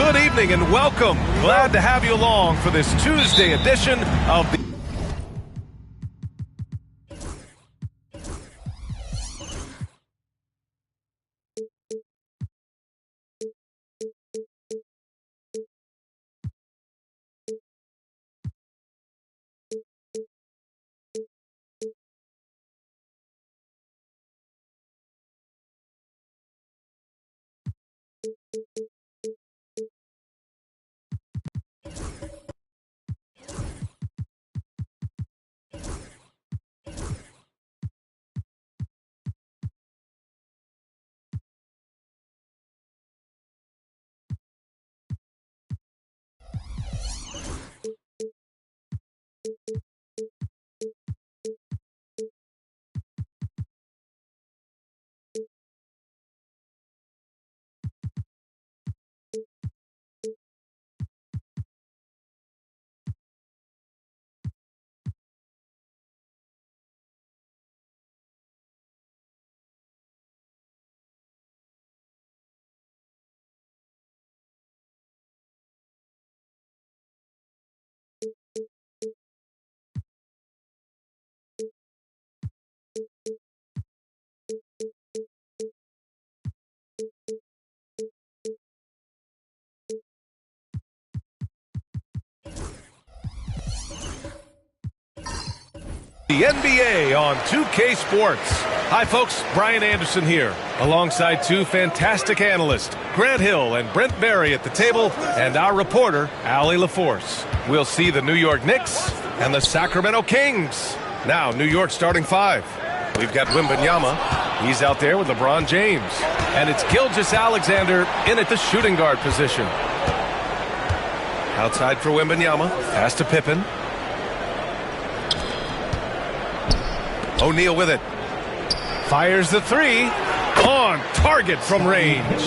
Good evening and welcome. Glad to have you along for this Tuesday edition of the The NBA on 2K Sports. Hi, folks. Brian Anderson here, alongside two fantastic analysts, Grant Hill and Brent Barry at the table, and our reporter, Allie LaForce. We'll see the New York Knicks and the Sacramento Kings. Now, New York starting five. We've got Wembanyama. He's out there with LeBron James. And it's Gilgeous-Alexander in at the shooting guard position. Outside for Wembanyama. Pass to Pippen. O'Neal with it. Fires the three. On target from range.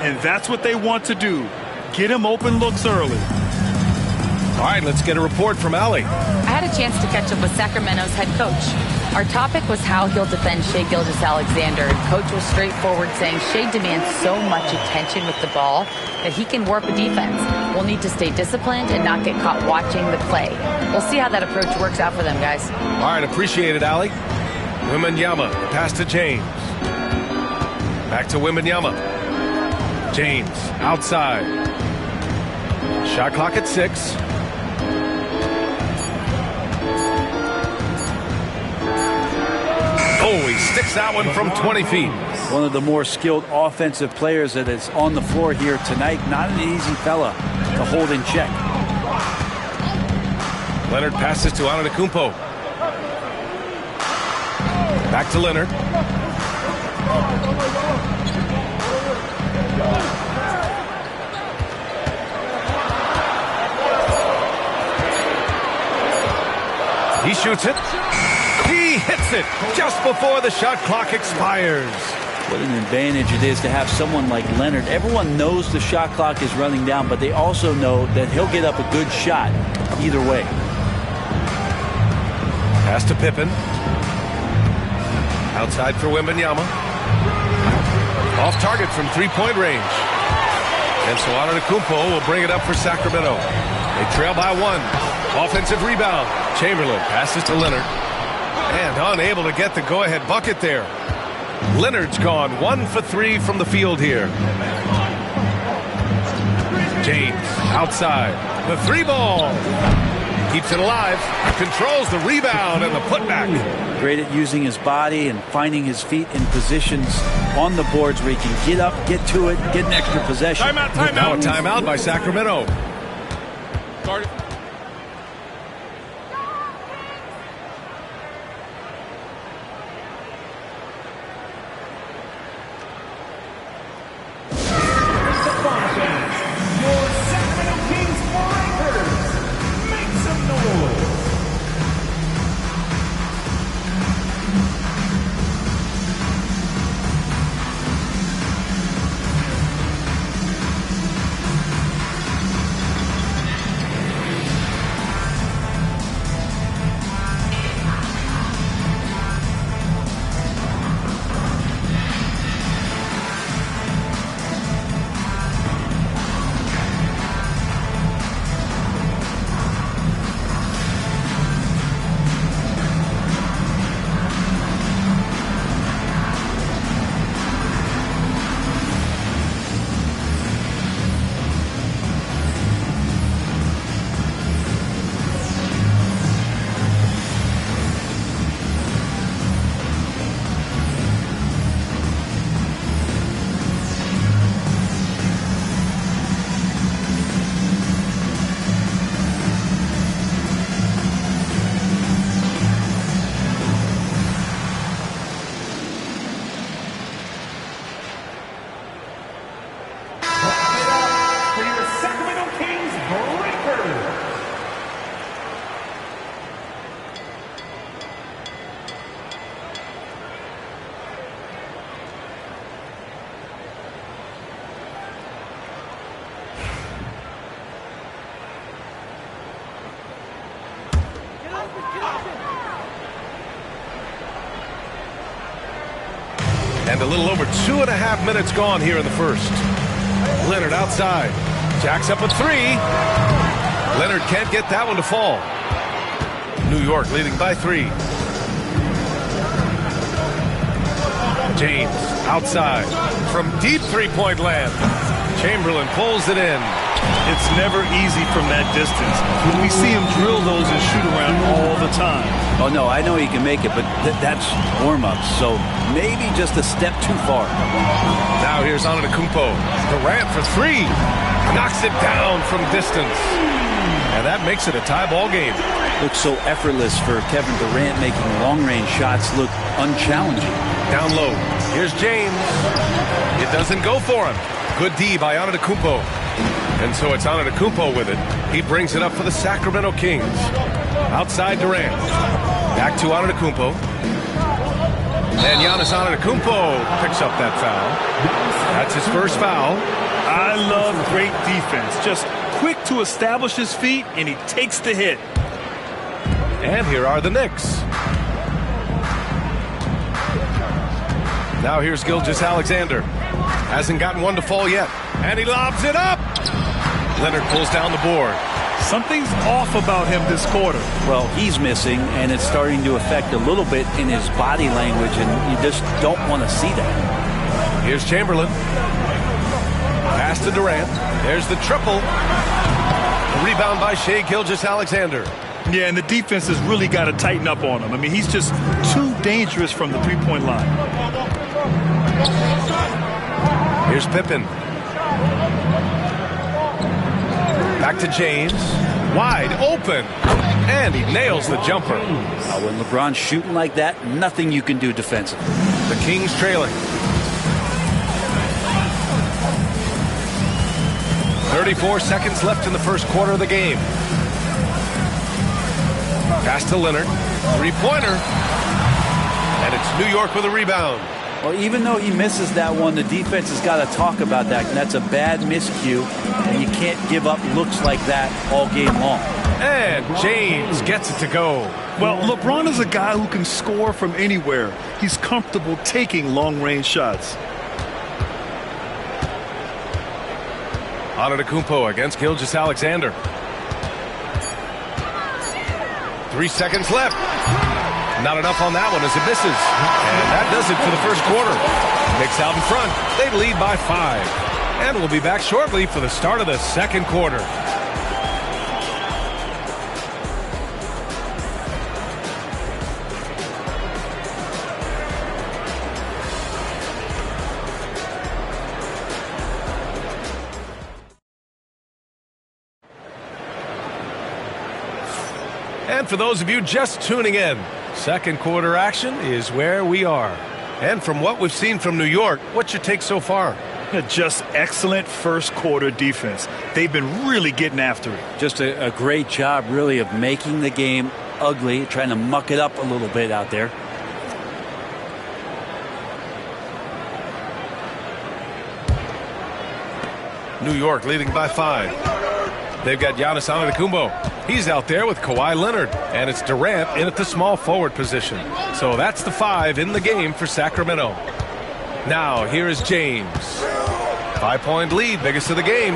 And that's what they want to do. Get him open looks early. All right, let's get a report from Allie. I had a chance to catch up with Sacramento's head coach. Our topic was how he'll defend Shai Gilgeous-Alexander. And coach was straightforward, saying Shai demands so much attention with the ball that he can warp a defense. We'll need to stay disciplined and not get caught watching the play. We'll see how that approach works out for them, guys. All right, appreciate it, Allie. Wembanyama, pass to James. Back to Wembanyama. James, outside. Shot clock at 6. Oh, he sticks that one from 20 feet. One of the more skilled offensive players that is on the floor here tonight. Not an easy fella to hold in check. Leonard passes to Antetokounmpo. Back to Leonard. He shoots it. He hits it just before the shot clock expires. What an advantage it is to have someone like Leonard. Everyone knows the shot clock is running down, but they also know that he'll get up a good shot either way. Pass to Pippen. Outside for Wembanyama. Off target from three-point range. And so Antetokounmpo will bring it up for Sacramento. They trail by 1. Offensive rebound. Chamberlain passes to Leonard. And unable to get the go-ahead bucket there. Leonard's gone 1 for 3 from the field here. James outside. The 3-ball. Keeps it alive. Controls the rebound and the putback. Great at using his body and finding his feet in positions on the boards where he can get up, get to it, get an extra possession. Timeout. Now a timeout by Sacramento. Started. And a little over 2.5 minutes gone here in the first. Leonard outside. Jacks up a 3. Leonard can't get that one to fall. New York leading by 3. James outside from deep three-point land. Chamberlain pulls it in. It's never easy from that distance. We see him drill those and shoot around all the time. Oh, no, I know he can make it, but that's warm-ups, so maybe just a step too far. Now here's Antetokounmpo. Durant for three. Knocks it down from distance. And that makes it a tie ball game. Looks so effortless for Kevin Durant, making long-range shots look unchallenging. Down low. Here's James. It doesn't go for him. Good D by Antetokounmpo. And so it's Antetokounmpo with it. He brings it up for the Sacramento Kings. Outside Durant. Back to Antetokounmpo. And Giannis Antetokounmpo picks up that foul. That's his first foul. I love great defense. Just quick to establish his feet, and he takes the hit. And here are the Knicks. Now here's Gilgeous-Alexander. Hasn't gotten one to fall yet. And he lobs it up. Leonard pulls down the board. Something's off about him this quarter. Well, he's missing, and it's starting to affect a little bit in his body language, and you just don't want to see that. Here's Chamberlain. Pass to Durant. There's the triple. The rebound by Shai Gilgeous-Alexander. Yeah, and the defense has really got to tighten up on him. I mean, he's just too dangerous from the three-point line. Here's Pippen. Back to James. Wide open. And he nails the jumper. When LeBron's shooting like that, nothing you can do defensively. The Kings trailing. 34 seconds left in the first quarter of the game. Pass to Leonard. Three-pointer. And it's New York with a rebound. Well, even though he misses that one, the defense has got to talk about that. And that's a bad miscue, and you can't give up looks like that all game long. And James gets it to go. Well, LeBron is a guy who can score from anywhere. He's comfortable taking long-range shots. Antetokounmpo against Gilgeous-Alexander. 3 seconds left. Not enough on that one as it misses. And that does it for the first quarter. Knicks out in front. They lead by 5. And we'll be back shortly for the start of the second quarter. And for those of you just tuning in, second quarter action is where we are. And from what we've seen from New York, what's your take so far? Just excellent first quarter defense. They've been really getting after it. Just a great job, really, of making the game ugly, trying to muck it up a little bit out there. New York leading by 5. They've got Giannis Antetokounmpo. He's out there with Kawhi Leonard. And it's Durant in at the small forward position. So that's the 5 in the game for Sacramento. Now here is James. 5-point lead, biggest of the game.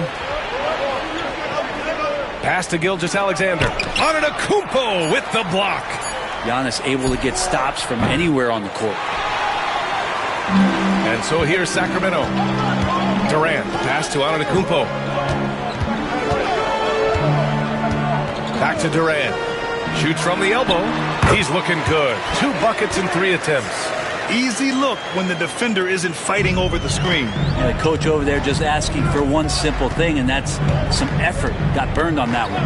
Pass to Gilgeous-Alexander. Antetokounmpo with the block. Giannis able to get stops from anywhere on the court. And so here's Sacramento. Durant, pass to Antetokounmpo. Back to Durant. Shoots from the elbow. He's looking good. 2 buckets in 3 attempts. Easy look when the defender isn't fighting over the screen. And the coach over there just asking for one simple thing, and that's some effort. Got burned on that one.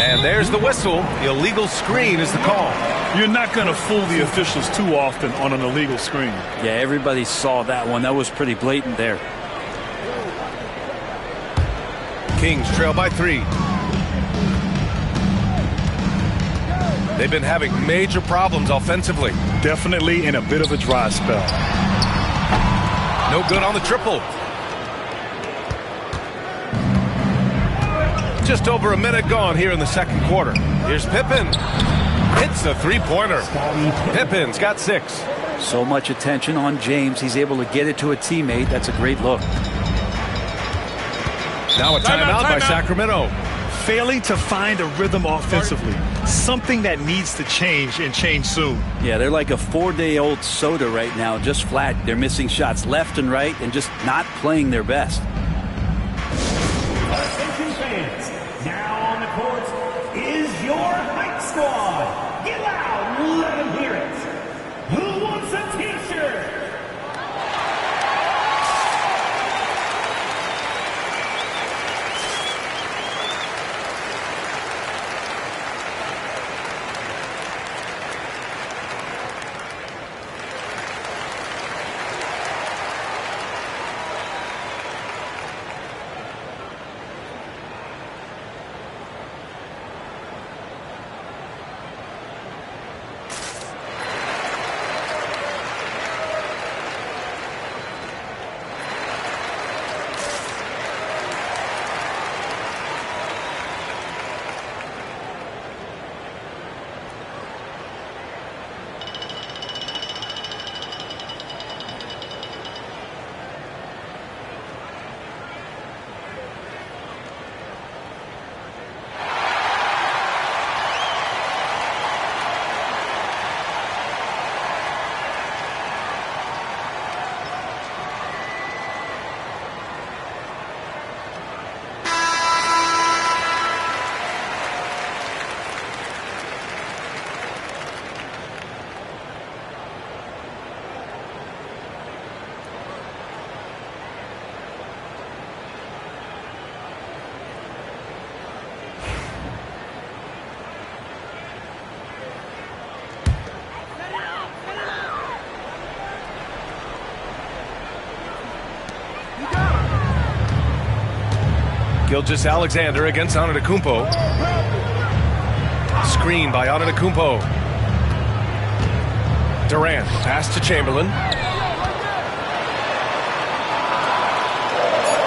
And there's the whistle. Illegal screen is the call. You're not going to fool the officials too often on an illegal screen. Yeah, everybody saw that one. That was pretty blatant there. Kings trail by 3. They've been having major problems offensively. Definitely in a bit of a dry spell. No good on the triple. Just over a minute gone here in the second quarter. Here's Pippen. Hits a three-pointer. Pippen's got 6. So much attention on James. He's able to get it to a teammate. That's a great look. Now a timeout by Sacramento. Failing to find a rhythm offensively. Something that needs to change and change soon. Yeah, they're like a 4-day-old soda right now, just flat. They're missing shots left and right and just not playing their best. Gilgeous-Alexander against Antetokounmpo. Screen by Antetokounmpo. Durant, pass to Chamberlain.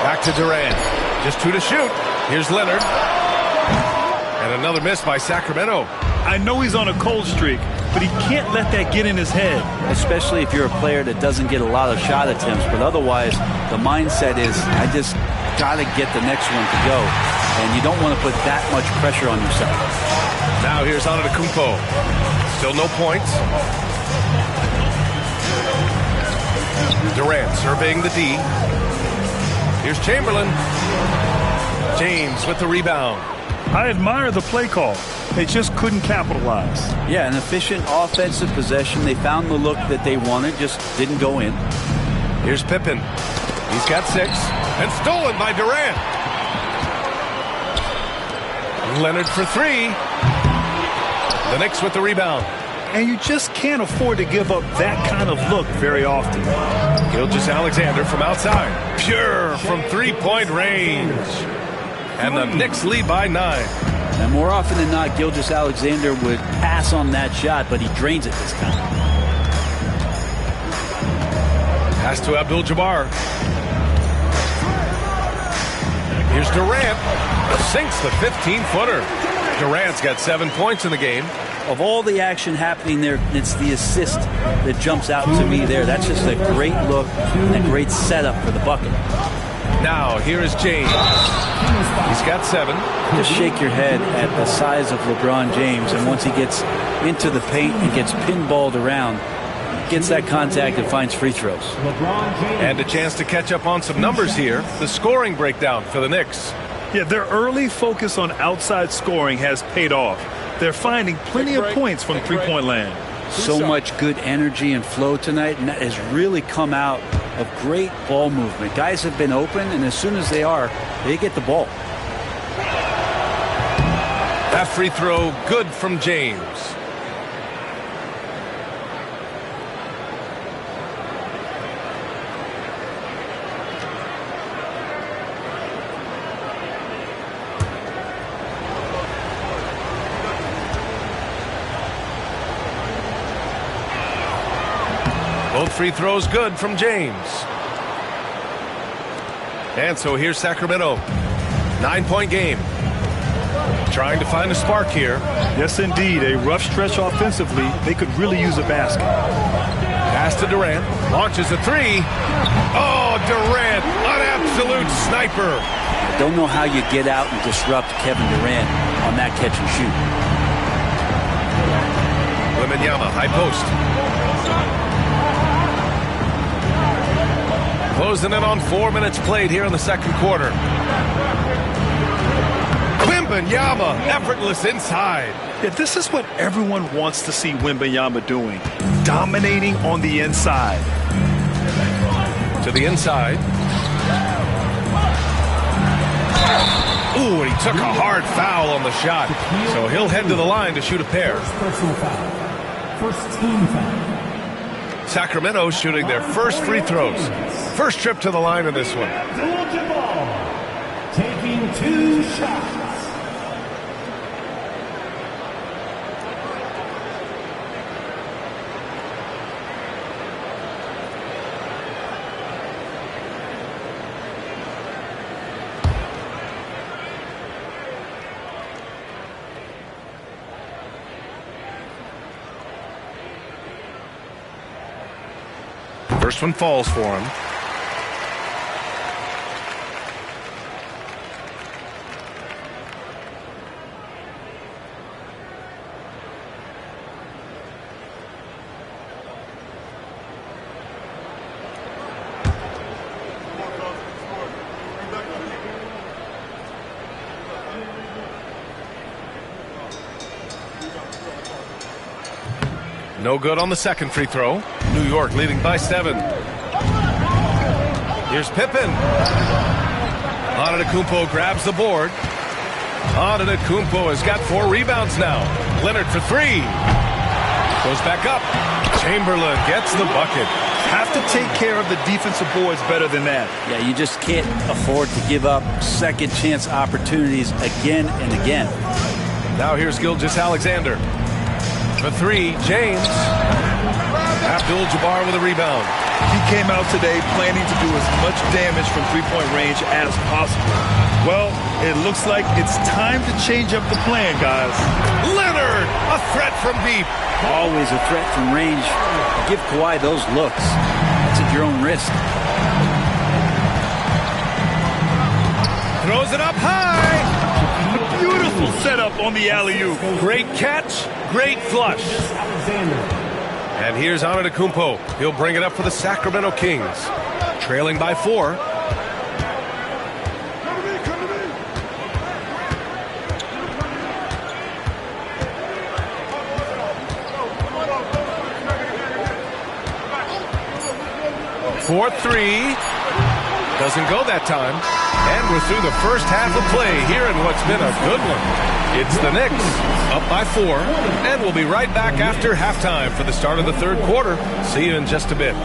Back to Durant. Just 2 to shoot. Here's Leonard. And another miss by Sacramento. I know he's on a cold streak, but he can't let that get in his head. Especially if you're a player that doesn't get a lot of shot attempts. But otherwise, the mindset is, I just got to get the next one to go. And you don't want to put that much pressure on yourself. Now here's Antetokounmpo. Still no points. Durant surveying the D. Here's Chamberlain. James with the rebound. I admire the play call. They just couldn't capitalize. Yeah, an efficient offensive possession. They found the look that they wanted, just didn't go in. Here's Pippen. He's got 6. And stolen by Durant. Leonard for 3. The Knicks with the rebound. And you just can't afford to give up that kind of look very often. Gilgeous-Alexander from outside. Pure from three-point range. And the Knicks lead by 9. And more often than not, Gilgeous-Alexander would pass on that shot, but he drains it this time. Pass to Abdul-Jabbar. Here's Durant. Sinks the 15-footer. Durant's got 7 points in the game. Of all the action happening there, it's the assist that jumps out to me there. That's just a great look and a great setup for the bucket. Now, here is James. He's got 7. Just shake your head at the size of LeBron James, and once he gets into the paint and gets pinballed around, gets that contact and finds free throws. And a chance to catch up on some numbers here. The scoring breakdown for the Knicks. Yeah, their early focus on outside scoring has paid off. They're finding plenty of points from three-point land. So much good energy and flow tonight, and that has really come out of great ball movement. Guys have been open, and as soon as they are, they get the ball. That free throw good from James. Both free throws good from James. And so here's Sacramento. 9-point game. Trying to find a spark here. Yes, indeed. A rough stretch offensively. They could really use a basket. Pass to Durant. Launches a 3. Oh, Durant, an absolute sniper. I don't know how you get out and disrupt Kevin Durant on that catch and shoot. Wembanyama, high post. Closing in on 4 minutes played here in the second quarter. Wembanyama, effortless inside. Yeah, this is what everyone wants to see Wembanyama doing. Dominating on the inside. To the inside. Ooh, and he took a hard foul on the shot. So he'll head to the line to shoot a pair. First team foul. Sacramento shooting their first free throws. First trip to the line in this one. Abdul-Jabbar taking 2 shots. First one falls for him. No good on the second free throw. New York leading by 7. Here's Pippen. Antetokounmpo grabs the board. Antetokounmpo has got 4 rebounds now. Leonard for 3. Goes back up. Chamberlain gets the bucket. have to take care of the defensive boards better than that. Yeah, you just can't afford to give up second chance opportunities again and again. Now here's Gilgeous-Alexander. For three, James. Abdul-Jabbar with a rebound. He came out today planning to do as much damage from three-point range as possible. Well, it looks like it's time to change up the plan, guys. Leonard, a threat from deep. Always a threat from range. Give Kawhi those looks. That's at your own risk. Throws it up high. A beautiful setup on the alley-oop. Great catch, great flush. And here's Antetokounmpo. He'll bring it up for the Sacramento Kings. Trailing by 4. For three. Doesn't go that time. And we're through the first half of play here in what's been a good one. It's the Knicks up by 4. And we'll be right back after halftime for the start of the third quarter. See you in just a bit.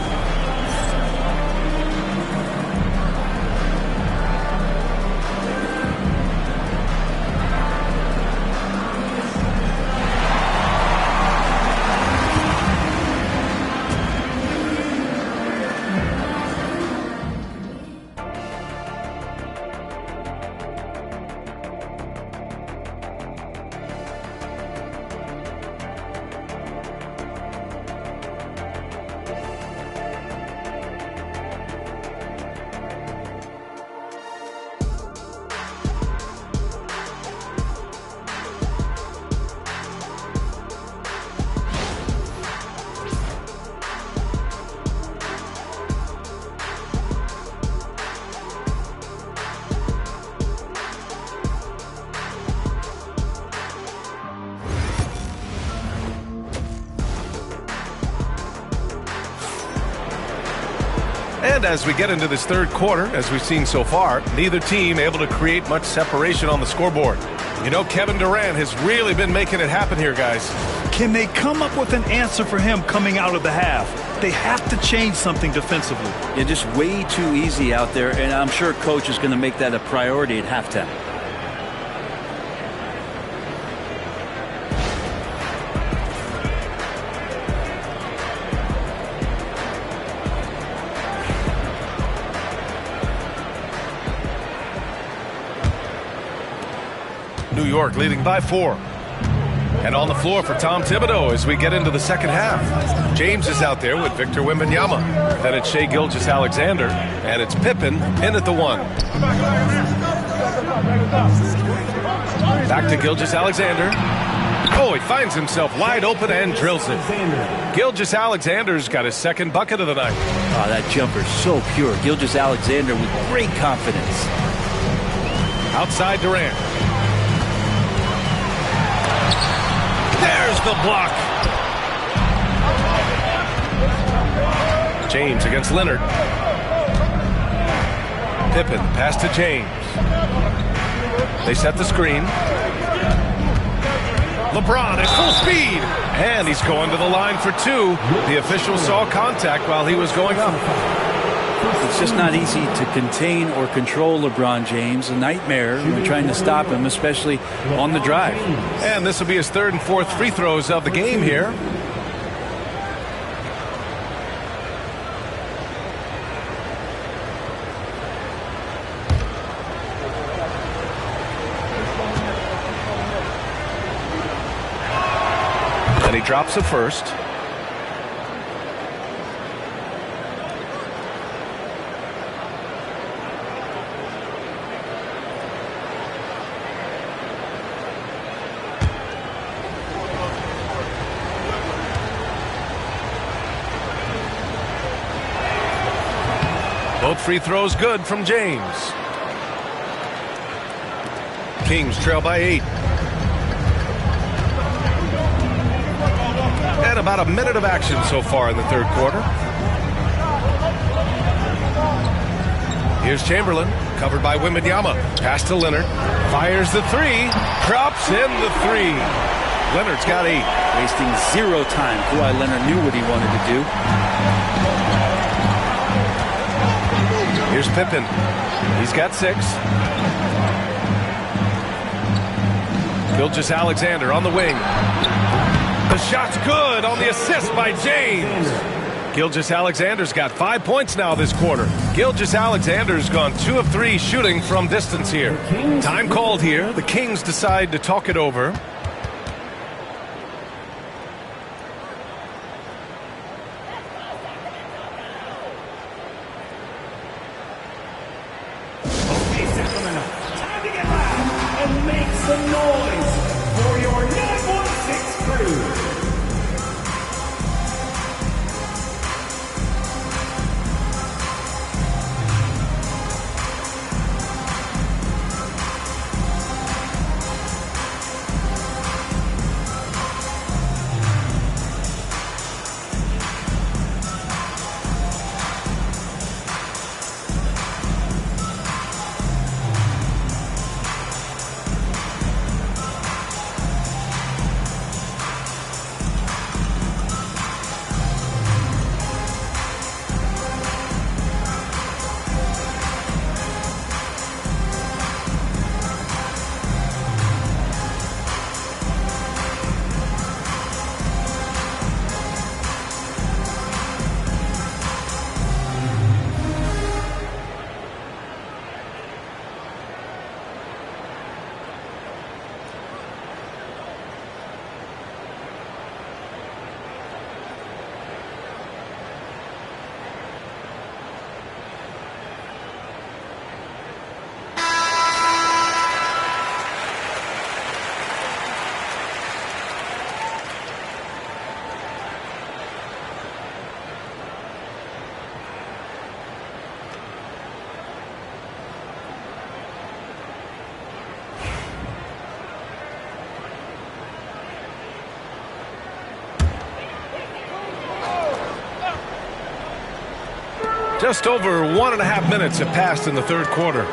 And as we get into this third quarter, as we've seen so far, neither team able to create much separation on the scoreboard. You know, Kevin Durant has really been making it happen here, guys. Can they come up with an answer for him coming out of the half? They have to change something defensively. You're just way too easy out there, and I'm sure coach is going to make that a priority at halftime. New York leading by 4. And on the floor for Tom Thibodeau as we get into the second half. James is out there with Victor Wembanyama. Then it's Shai Gilgeous-Alexander. And it's Pippen in at the 1. Back to Gilgeous-Alexander. Oh, he finds himself wide open and drills it. Gilgeous-Alexander's got his second bucket of the night. Oh, that jumper's so pure. Gilgeous-Alexander with great confidence. Outside Durant. There's the block. James against Leonard. Pippen, pass to James. They set the screen. LeBron at full speed. And he's going to the line for 2. The official saw contact while he was going up. It's just not easy to contain or control LeBron James. A nightmare when you're trying to stop him, especially on the drive. And this will be his third and fourth free throws of the game here. And he drops a first. Both free throws good from James. Kings trail by 8. And about a minute of action so far in the third quarter. Here's Chamberlain, covered by Wembanyama. Pass to Leonard. Fires the 3. Drops in the 3. Leonard's got 8. Wasting 0 time. Kawhi Leonard knew what he wanted to do. Here's Pippen. He's got 6. Gilgeous-Alexander on the wing. The shot's good on the assist by James. Gilgeous-Alexander's got 5 points now this quarter. Gilgeous-Alexander's gone 2 of 3 shooting from distance here. Time called here. The Kings decide to talk it over. Okay, Sacramento, time to get loud and make some noise for your 916 crew. Just over 1.5 minutes have passed in the third quarter.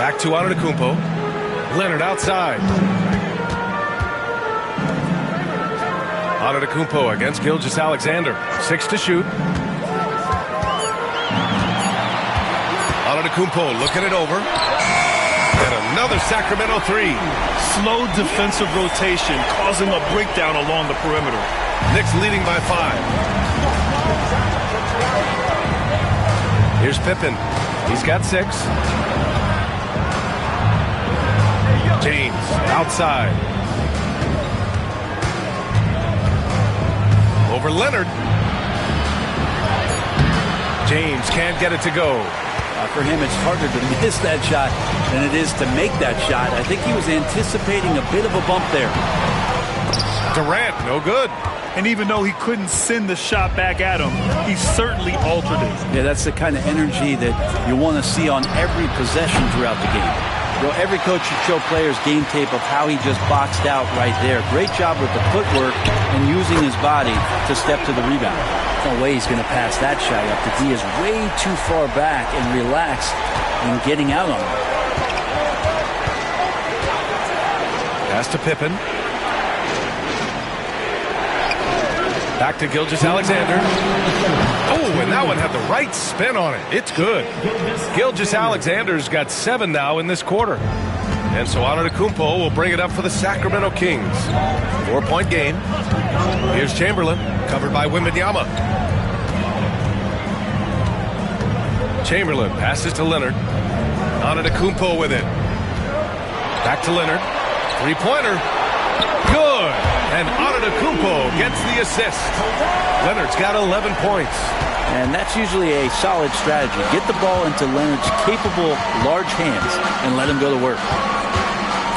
Back to Antetokounmpo. Leonard outside. Antetokounmpo against Gilgeous-Alexander. 6 to shoot. Antetokounmpo looking it over. And another Sacramento 3. Slow defensive rotation causing a breakdown along the perimeter. Knicks leading by 5. Here's Pippen. He's got 6. James outside. Over Leonard. James can't get it to go. For him, it's harder to miss that shot than it is to make that shot. I think he was anticipating a bit of a bump there. Durant, no good. And even though he couldn't send the shot back at him, he certainly altered it. Yeah, that's the kind of energy that you want to see on every possession throughout the game. You know, every coach should show players game tape of how he just boxed out right there. Great job with the footwork and using his body to step to the rebound. No way he's going to pass that shot up. The D is way too far back and relaxed in getting out on him. Pass to Pippen. Back to Gilgeous-Alexander. Oh, and that one had the right spin on it. It's good. Gilgeous-Alexander's got 7 now in this quarter. And so Antetokounmpo will bring it up for the Sacramento Kings. 4-point game. Here's Chamberlain, covered by Wembanyama. Chamberlain passes to Leonard. Antetokounmpo with it. Back to Leonard. 3-pointer. Good. And Antetokounmpo gets the assist. Leonard's got 11 points. And that's usually a solid strategy. Get the ball into Leonard's capable, large hands and let him go to work.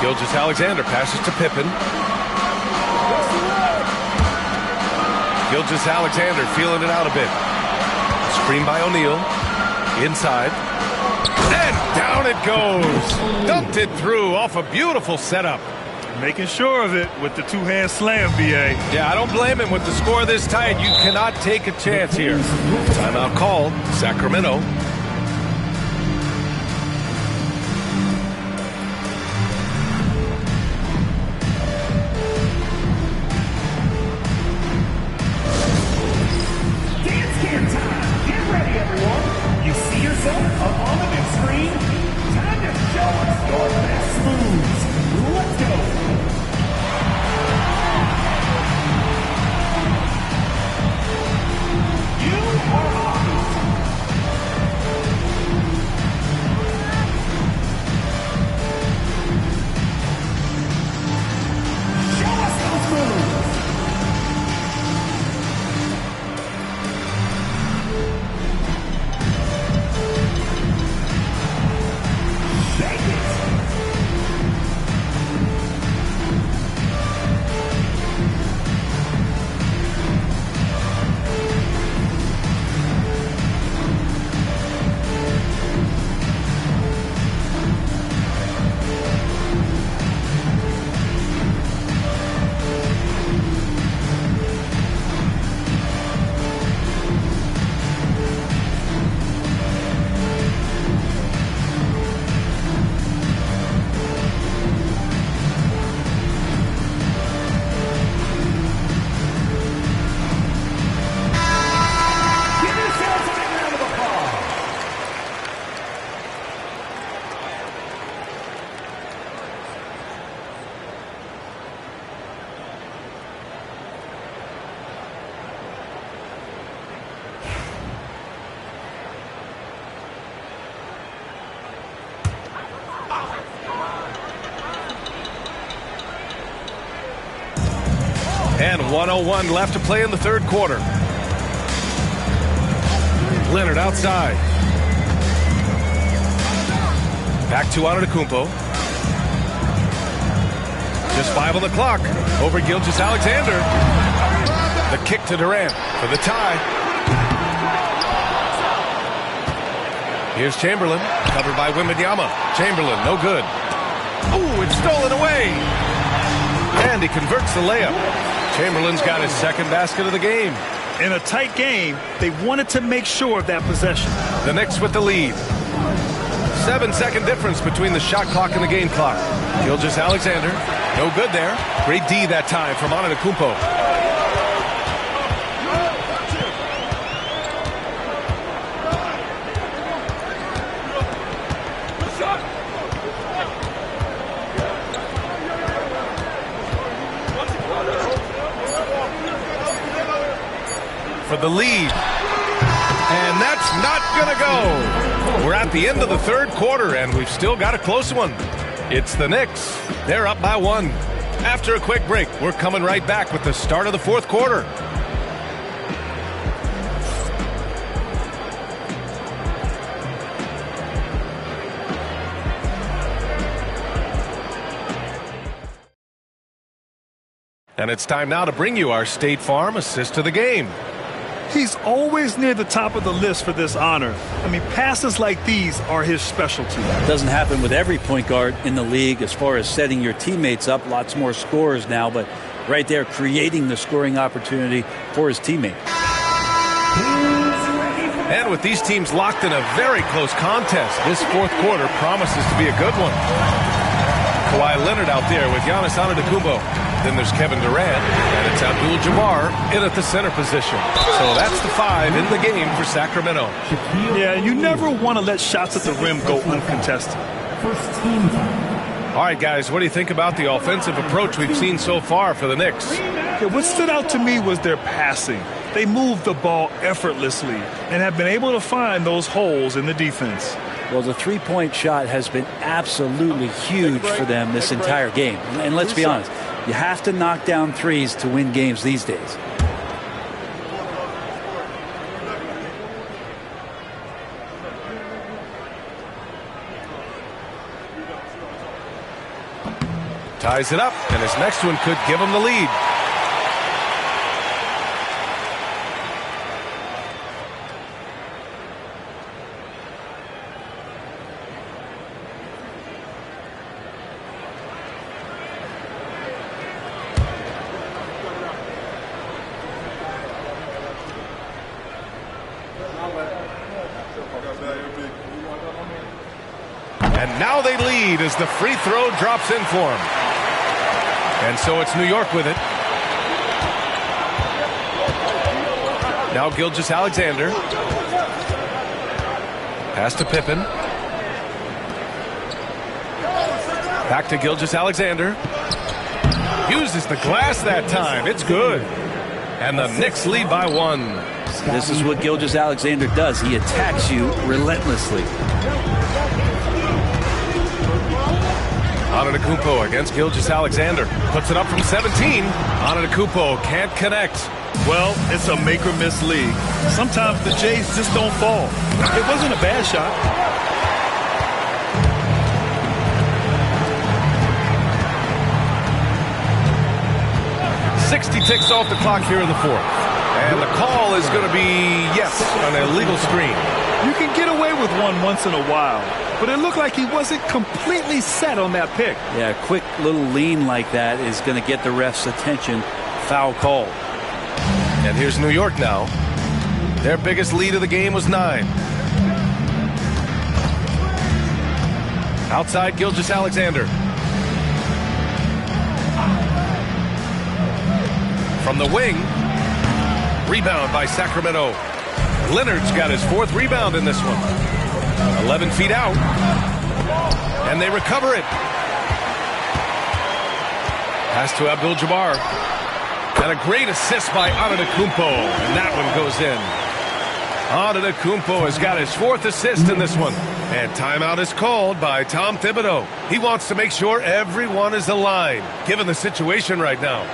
Gilgeous-Alexander passes to Pippen. Gilgeous-Alexander feeling it out a bit. Screen by O'Neal. Inside. And down it goes. Dumped it through off a beautiful setup. Making sure of it with the two-hand slam, B.A. Yeah, I don't blame him with the score this tight. You cannot take a chance here. Timeout called. Sacramento. Dance Camp time. Get ready, everyone. And 1:01 left to play in the third quarter. Leonard outside. Back to Antetokounmpo. Just 5 on the clock. Over Gilgeous-Alexander. The kick to Durant for the tie. Here's Chamberlain, covered by Wembanyama. Chamberlain, no good. Ooh, it's stolen away. And he converts the layup. Chamberlain's got his second basket of the game. In a tight game, they wanted to make sure of that possession. The Knicks with the lead. 7-second difference between the shot clock and the game clock. Gilgeous-Alexander, no good there. Great D that time from Antetokounmpo. For the lead. And that's not going to go. We're at the end of the third quarter, and we've still got a close one. It's the Knicks. They're up by 1. After a quick break, we're coming right back with the start of the fourth quarter. And it's time now to bring you our State Farm assist to the game. He's always near the top of the list for this honor. I mean, passes like these are his specialty. It doesn't happen with every point guard in the league as far as setting your teammates up. Lots more scorers now, but right there creating the scoring opportunity for his teammate. And with these teams locked in a very close contest, this fourth quarter promises to be a good one. Kawhi Leonard out there with Giannis Antetokounmpo. Then there's Kevin Durant, and it's Abdul-Jabbar in at the center position. So that's the 5 in the game for Sacramento. Yeah, you never want to let shots at the rim go uncontested. First team time. All right, guys, what do you think about the offensive approach we've seen so far for the Knicks? Yeah, what stood out to me was their passing. They moved the ball effortlessly and have been able to find those holes in the defense. Well, the three-point shot has been absolutely huge for them this entire game. And let's be honest, you have to knock down threes to win games these days. Ties it up, and his next one could give him the lead. And now they lead as the free throw drops in for him. And so it's New York with it. Now Gilgeous-Alexander. Pass to Pippen. Back to Gilgeous-Alexander. Uses the glass that time. It's good. And the Knicks lead by 1. This is what Gilgeous-Alexander does. He attacks you relentlessly. Antetokounmpo against Gilgeous-Alexander. Puts it up from 17. Antetokounmpo can't connect. Well, it's a make-or-miss league. Sometimes the Jays just don't fall. It wasn't a bad shot. .60 ticks off the clock here in the fourth. And the call is going to be, yes, an illegal screen. You can get away with one once in a while, but it looked like he wasn't completely set on that pick. Yeah, a quick little lean like that is going to get the ref's attention. Foul call. And here's New York now. Their biggest lead of the game was 9. Outside Gilgeous-Alexander. From the wing. Rebound by Sacramento. Leonard's got his 4th rebound in this one. 11 feet out. And they recover it. Pass to Abdul-Jabbar. And a great assist by Antetokounmpo. And that one goes in. Antetokounmpo has got his 4th assist in this one. And timeout is called by Tom Thibodeau. He wants to make sure everyone is aligned, given the situation right now.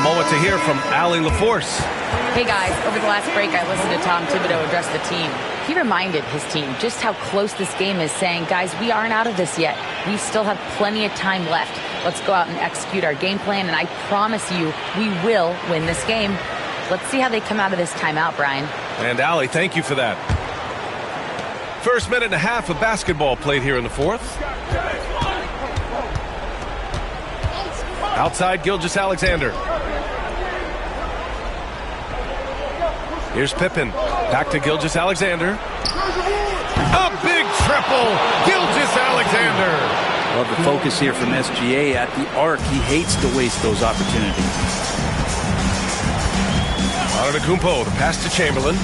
moment to hear from Allie LaForce. Hey guys, over the last break I listened to Tom Thibodeau address the team. He reminded his team just how close this game is, saying, guys, we aren't out of this yet. We still have plenty of time left. Let's go out and execute our game plan, and I promise you, we will win this game. Let's see how they come out of this timeout, Brian. And Allie, thank you for that. First minute and a half of basketball played here in the fourth. Outside, Gilgeous-Alexander. Here's Pippen. Back to Gilgeous-Alexander. A big triple. Gilgeous-Alexander. Love the focus here from SGA at the arc. He hates to waste those opportunities. Antetokounmpo, the pass to Chamberlain.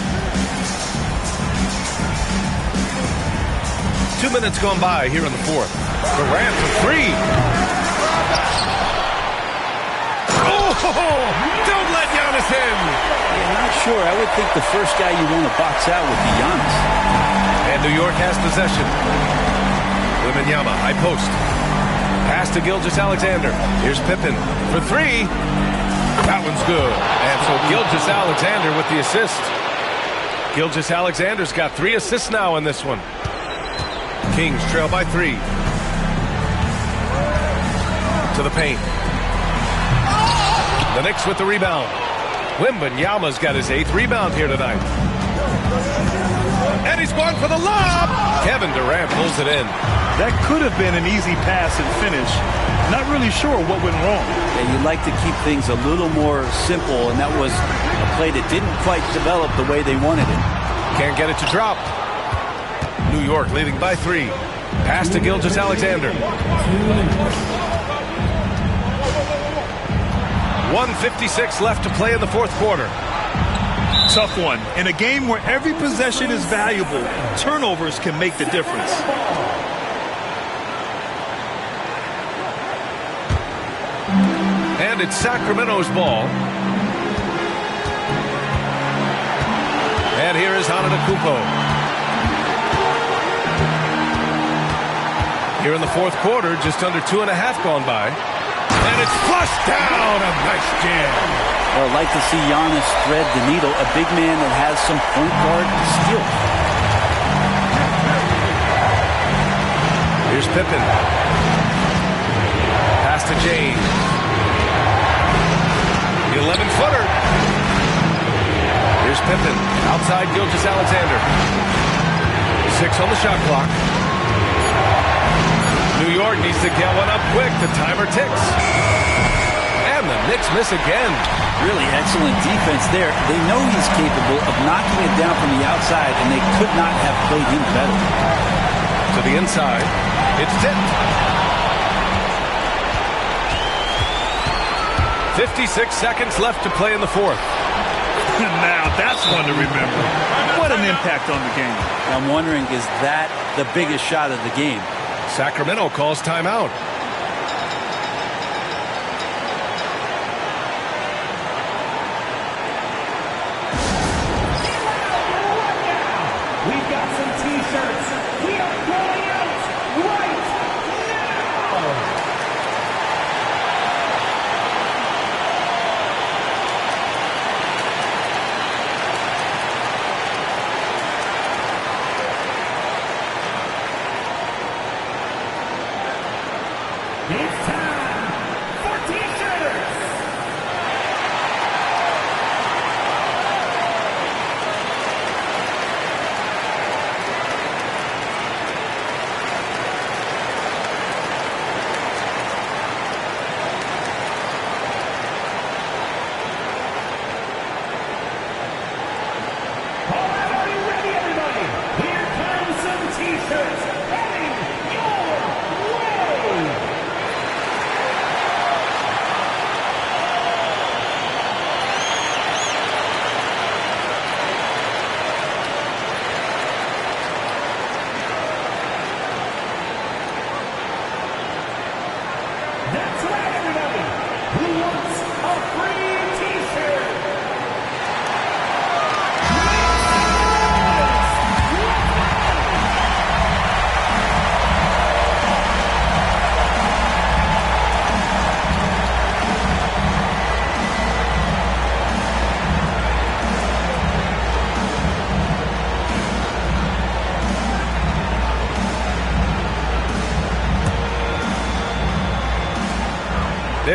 2 minutes gone by here in the fourth. Durant for three. Oh, don't let Giannis in. I'm not sure. I would think the first guy you want to box out would be Giannis. And New York has possession. Wembanyama, high post. Pass to Gilgeous-Alexander. Here's Pippen for three. That one's good. And so Gilgeous-Alexander with the assist. Gilgeous-Alexander's got 3 assists now in this one. Kings trail by 3. To the paint. The Knicks with the rebound. Wembanyama's got his 8th rebound here tonight. And he's going for the lob. Kevin Durant pulls it in. That could have been an easy pass and finish. Not really sure what went wrong. Yeah, you'd like to keep things a little more simple, and that was a play that didn't quite develop the way they wanted it. Can't get it to drop. New York leading by 3. Pass to Gilgeous-Alexander. 1:56 left to play in the fourth quarter. Tough one. In a game where every possession is valuable, turnovers can make the difference. And it's Sacramento's ball. And here is Antetokounmpo. Here in the fourth quarter, just under 2.5 gone by. And it's flushed down. A nice jam. Well, I'd like to see Giannis thread the needle, a big man that has some point guard skills. Here's Pippen. Pass to James. The 11-footer. Here's Pippen. Outside Gilgeous-Alexander. 6 on the shot clock. New York needs to get one up quick. The timer ticks. And the Knicks miss again. Really excellent defense there. They know he's capable of knocking it down from the outside, and they could not have played him better. To the inside. It's tipped. 56 seconds left to play in the fourth. Now that's one to remember. What an impact on the game. I'm wondering, is that the biggest shot of the game? Sacramento calls timeout. We've got some t-shirts. We are going out right now.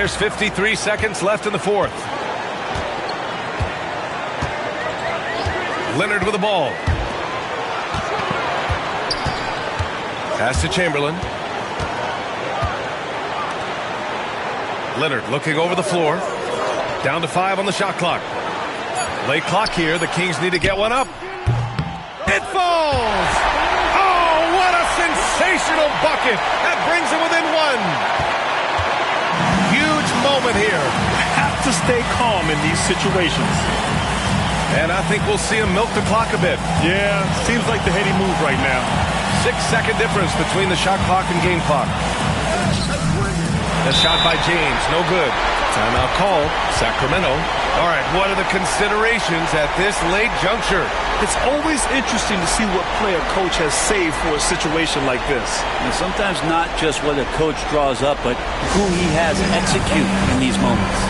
There's 53 seconds left in the fourth. Leonard with the ball. Pass to Chamberlain. Leonard looking over the floor. Down to 5 on the shot clock. Late clock here. The Kings need to get one up. It falls! Oh, what a sensational bucket! That brings them within 1. Huge moment here. Have to stay calm in these situations. And I think we'll see him milk the clock a bit. Yeah, seems like the heady move right now. 6-second difference between the shot clock and game clock. The shot by James, no good. Timeout called, Sacramento. All right, what are the considerations at this late juncture? It's always interesting to see what play a coach has saved for a situation like this. And sometimes not just what a coach draws up, but who he has execute in these moments.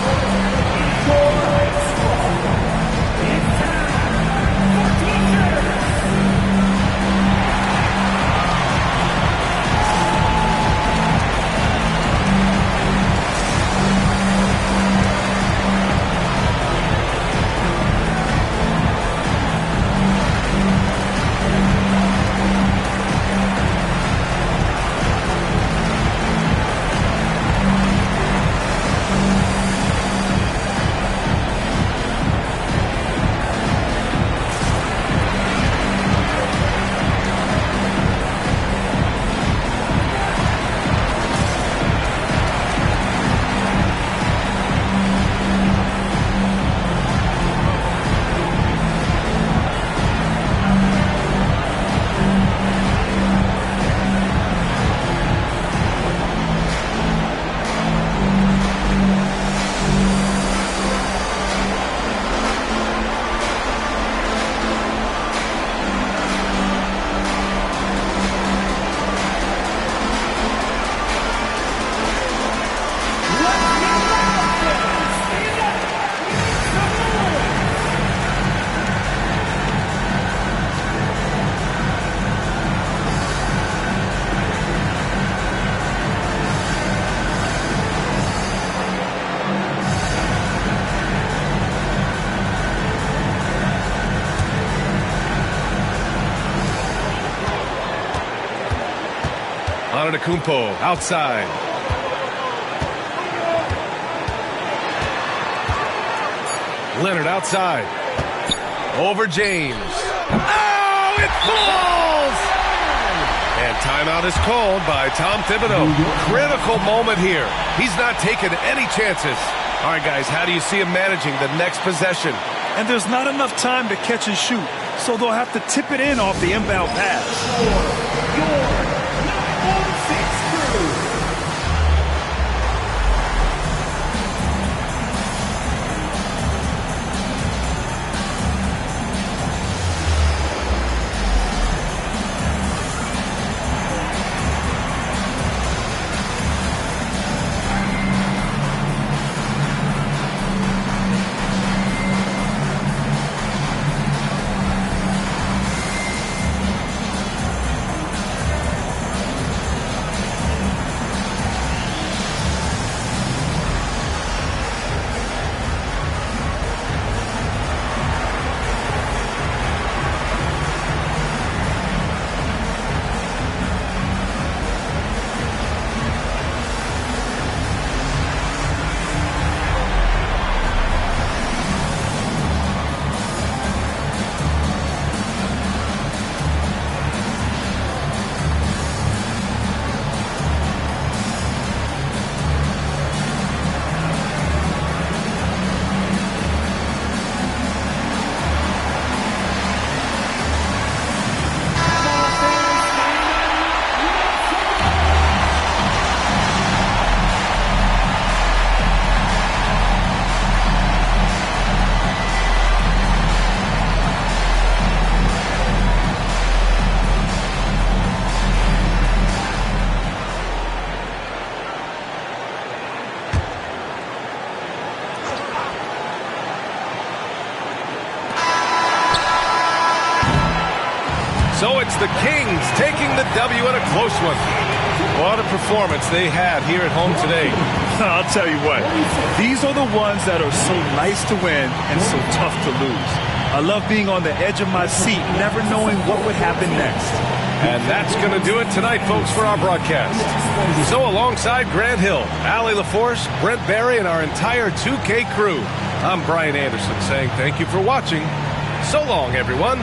Antetokounmpo outside. Leonard outside. Over James. Oh, it falls! And timeout is called by Tom Thibodeau. Critical moment here. He's not taking any chances. All right, guys, how do you see him managing the next possession? And there's not enough time to catch and shoot, so they'll have to tip it in off the inbound pass. So it's the Kings taking the W in a close one. What a performance they had here at home today. I'll tell you what, these are the ones that are so nice to win and so tough to lose. I love being on the edge of my seat, never knowing what would happen next. And that's going to do it tonight, folks, for our broadcast. So alongside Grant Hill, Allie LaForce, Brent Barry, and our entire 2K crew, I'm Brian Anderson saying thank you for watching. So long, everyone.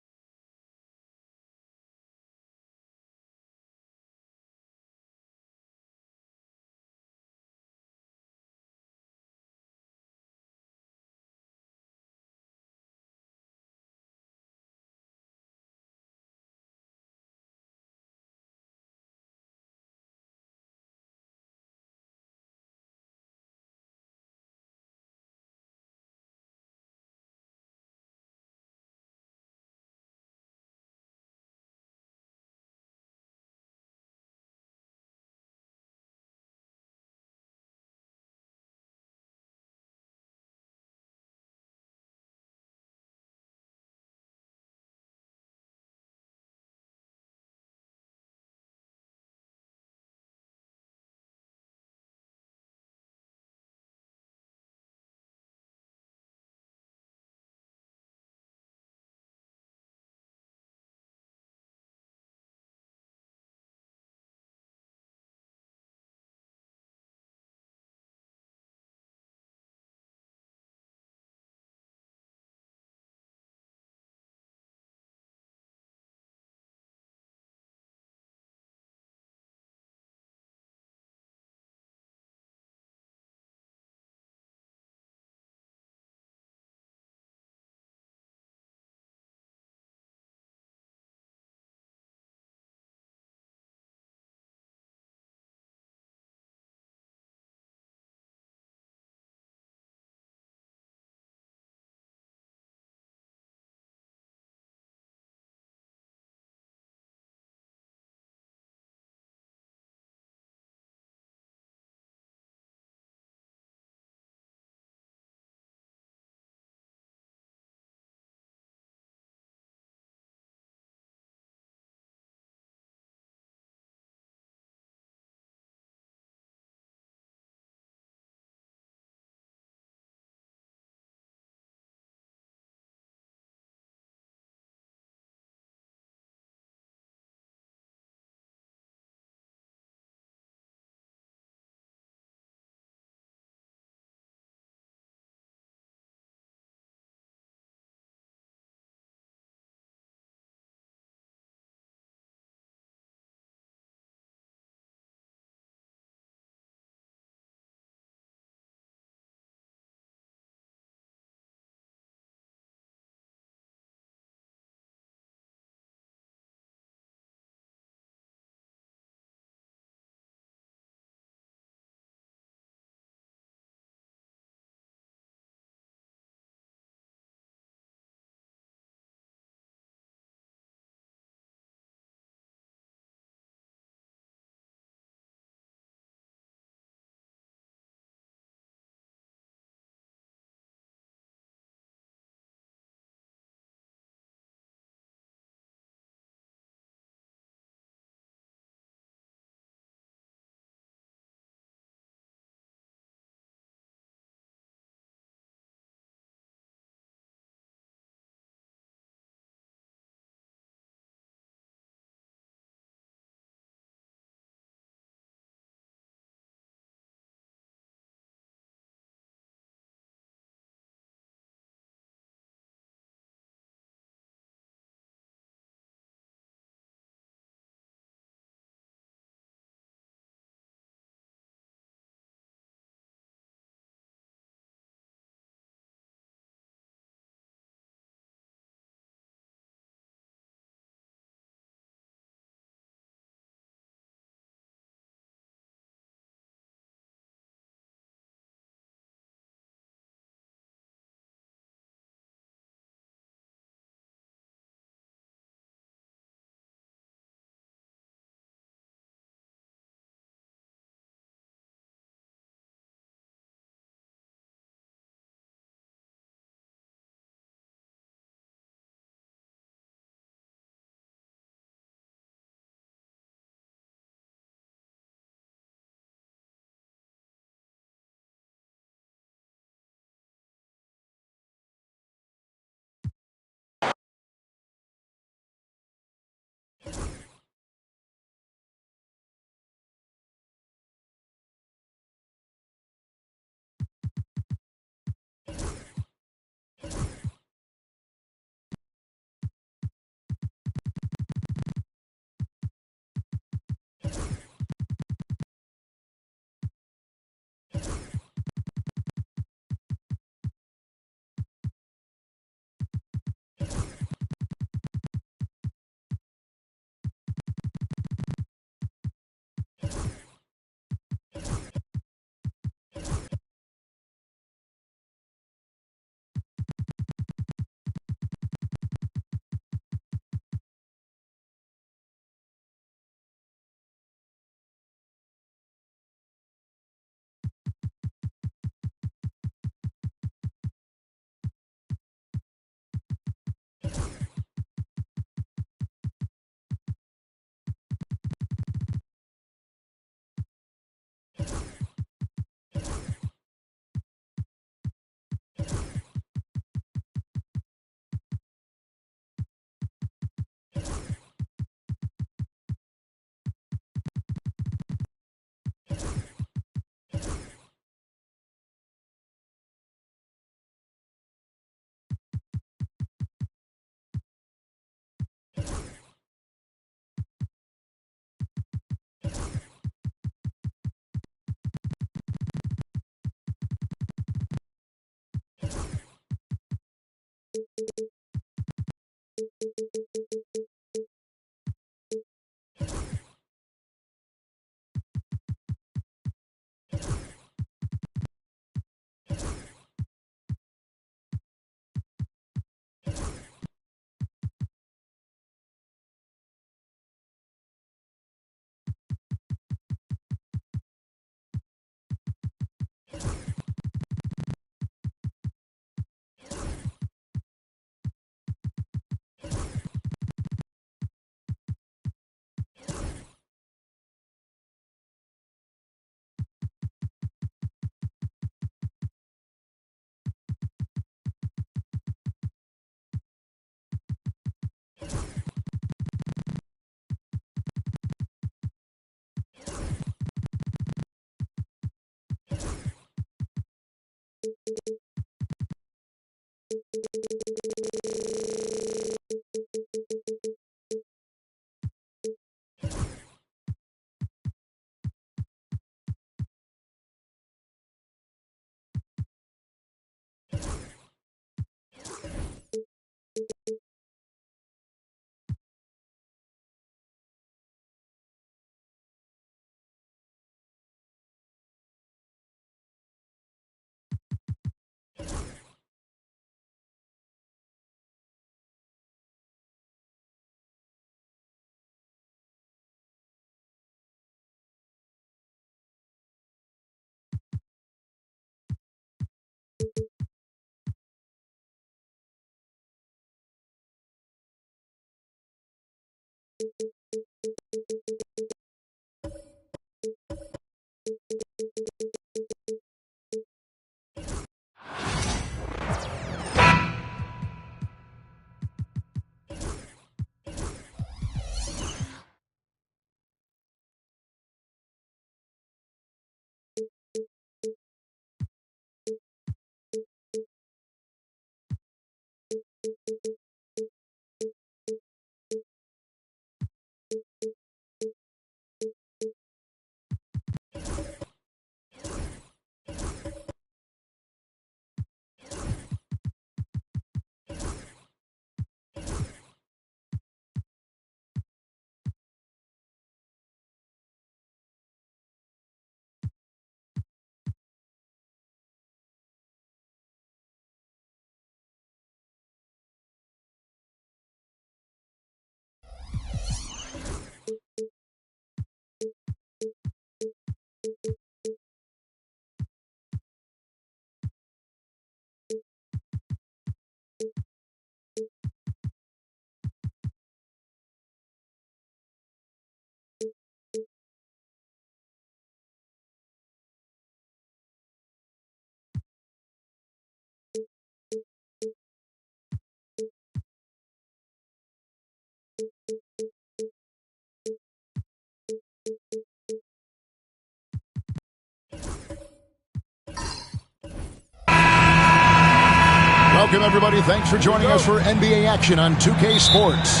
Welcome, everybody. Thanks for joining us for NBA action on 2K Sports.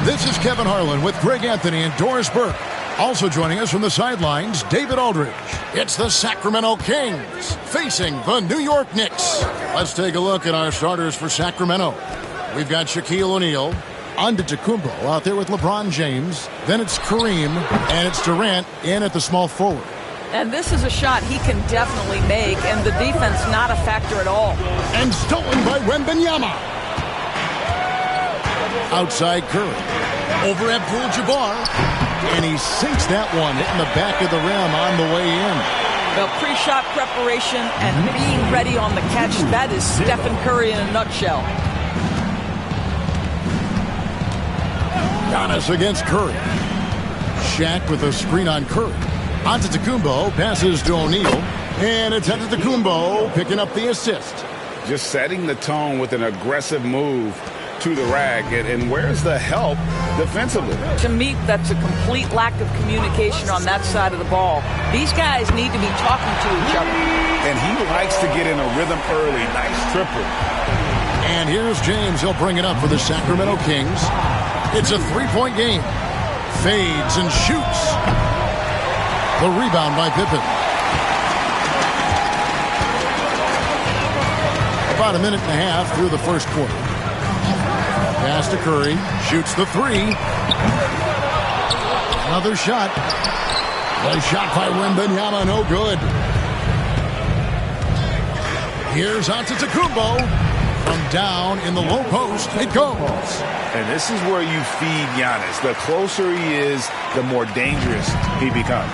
This is Kevin Harlan with Greg Anthony and Doris Burke. Also joining us from the sidelines, David Aldridge. It's the Sacramento Kings facing the New York Knicks. Let's take a look at our starters for Sacramento. We've got Shaquille O'Neal, Antetokounmpo out there with LeBron James. Then it's Kareem, and it's Durant in at the small forward. And this is a shot he can definitely make, and the defense not a factor at all. And stolen by Wembanyama. Outside Curry. Over Abdul-Jabbar. And he sinks that one, hitting the back of the rim on the way in. The pre-shot preparation and being ready on the catch, that is Stephen Curry in a nutshell. Giannis against Curry. Shaq with a screen on Curry. Antetokounmpo passes to O'Neal. And it's Antetokounmpo picking up the assist. Just setting the tone with an aggressive move to the rack. And where's the help defensively? To me, that's a complete lack of communication on that side of the ball. These guys need to be talking to each other. And he likes to get in a rhythm early. Nice triple. And here's James. He'll bring it up for the Sacramento Kings. It's a three-point game. Fades and shoots. The rebound by Pippen. About a minute and a half through the first quarter. Pass to Curry. Shoots the three. Another shot. The shot by Wembanyama, no good. Here's Antetokounmpo. From down in the low post, it goes. And this is where you feed Giannis. The closer he is, the more dangerous he becomes.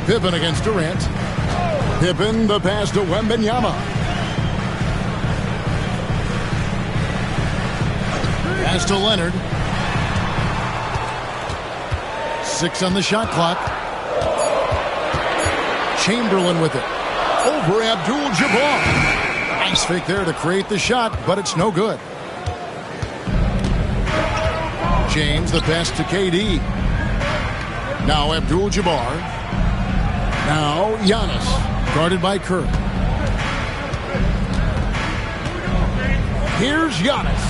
Pippen against Durant. Pippen, the pass to Wembanyama. Pass to Leonard. 6 on the shot clock. Chamberlain with it. Over Abdul-Jabbar. Nice fake there to create the shot, but it's no good. James, the pass to KD. Now Abdul-Jabbar. Now Giannis, guarded by Curry. Here's Giannis.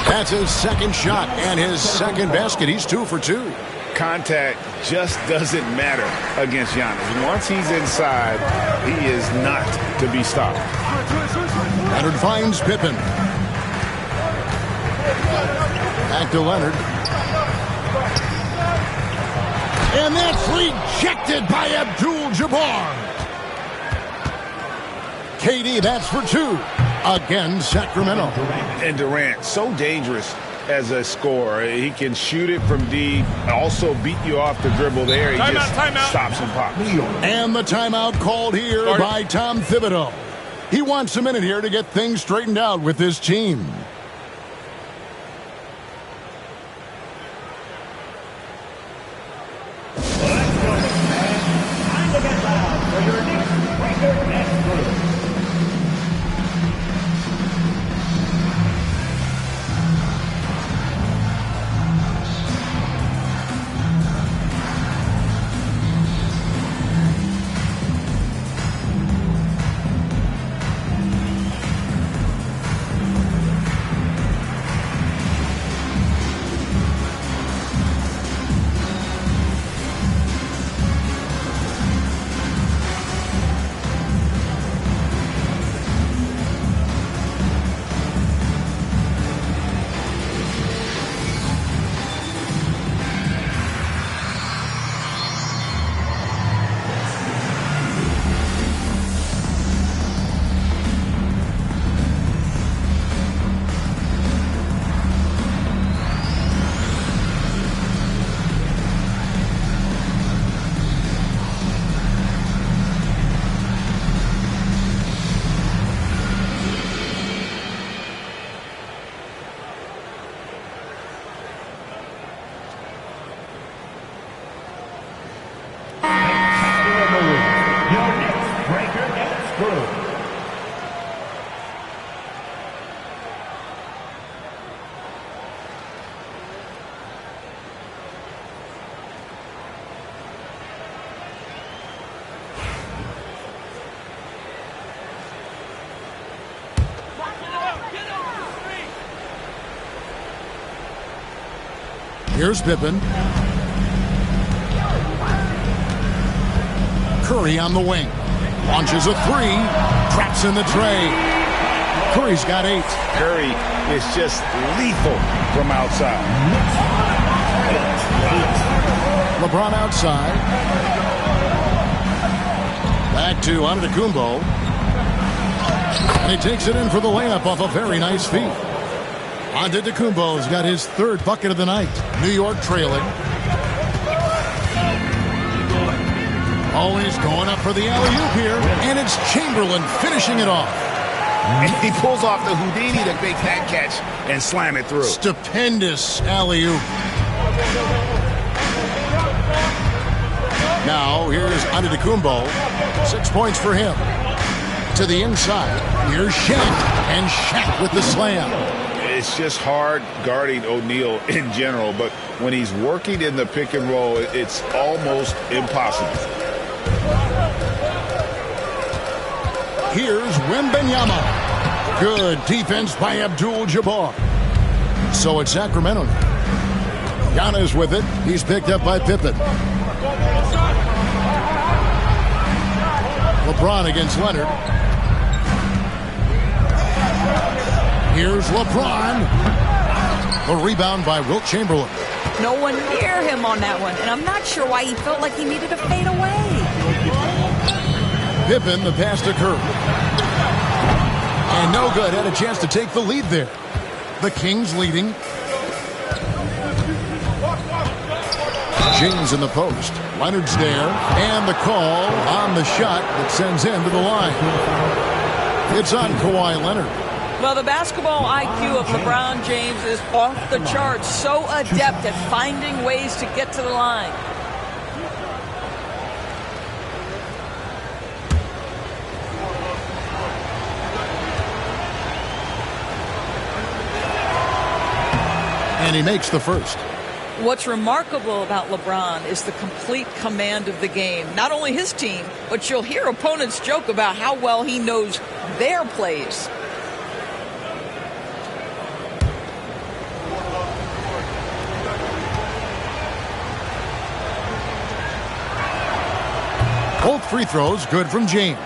That's his second shot and his second basket. He's 2 for 2. Contact just doesn't matter against Giannis. Once he's inside, he is not to be stopped. Leonard finds Pippen. Back to Leonard. And that's rejected by Abdul-Jabbar. KD, that's for 2. Again, Sacramento. And Durant, so dangerous as a scorer. He can shoot it from deep, also beat you off the dribble there. He just stops and pops. And the timeout called here by Tom Thibodeau. He wants a minute here to get things straightened out with his team. Here's Pippen. Curry on the wing. Launches a three. Traps in the tray. Curry's got 8. Curry is just lethal from outside. LeBron outside. Back to Antetokounmpo. And he takes it in for the layup off a very nice feed. Antetokounmpo's got his 3rd bucket of the night. New York trailing. Always going up for the alley-oop here. And it's Chamberlain finishing it off. And he pulls off the Houdini to make that catch and slam it through. Stupendous alley-oop. Now, here's Antetokounmpo. 6 points for him. To the inside. Here's Shaq. And Shaq with the slam. It's just hard guarding O'Neal in general, but when he's working in the pick and roll, it's almost impossible. Here's Wembanyama. Good defense by Abdul-Jabbar. So it's Sacramento. Giannis with it. He's picked up by Pippen. LeBron against Leonard. Here's LeBron. The rebound by Wilt Chamberlain. No one near him on that one, and I'm not sure why he felt like he needed to fade away. Pippen, the pass to Curry. And no good. Had a chance to take the lead there. The Kings leading. James in the post. Leonard's there. And the call on the shot that sends him to the line. It's on Kawhi Leonard. Well, the basketball IQ of LeBron James is off the charts. So adept at finding ways to get to the line. And he makes the first. What's remarkable about LeBron is the complete command of the game. Not only his team, but you'll hear opponents joke about how well he knows their plays. Both free throws good from James.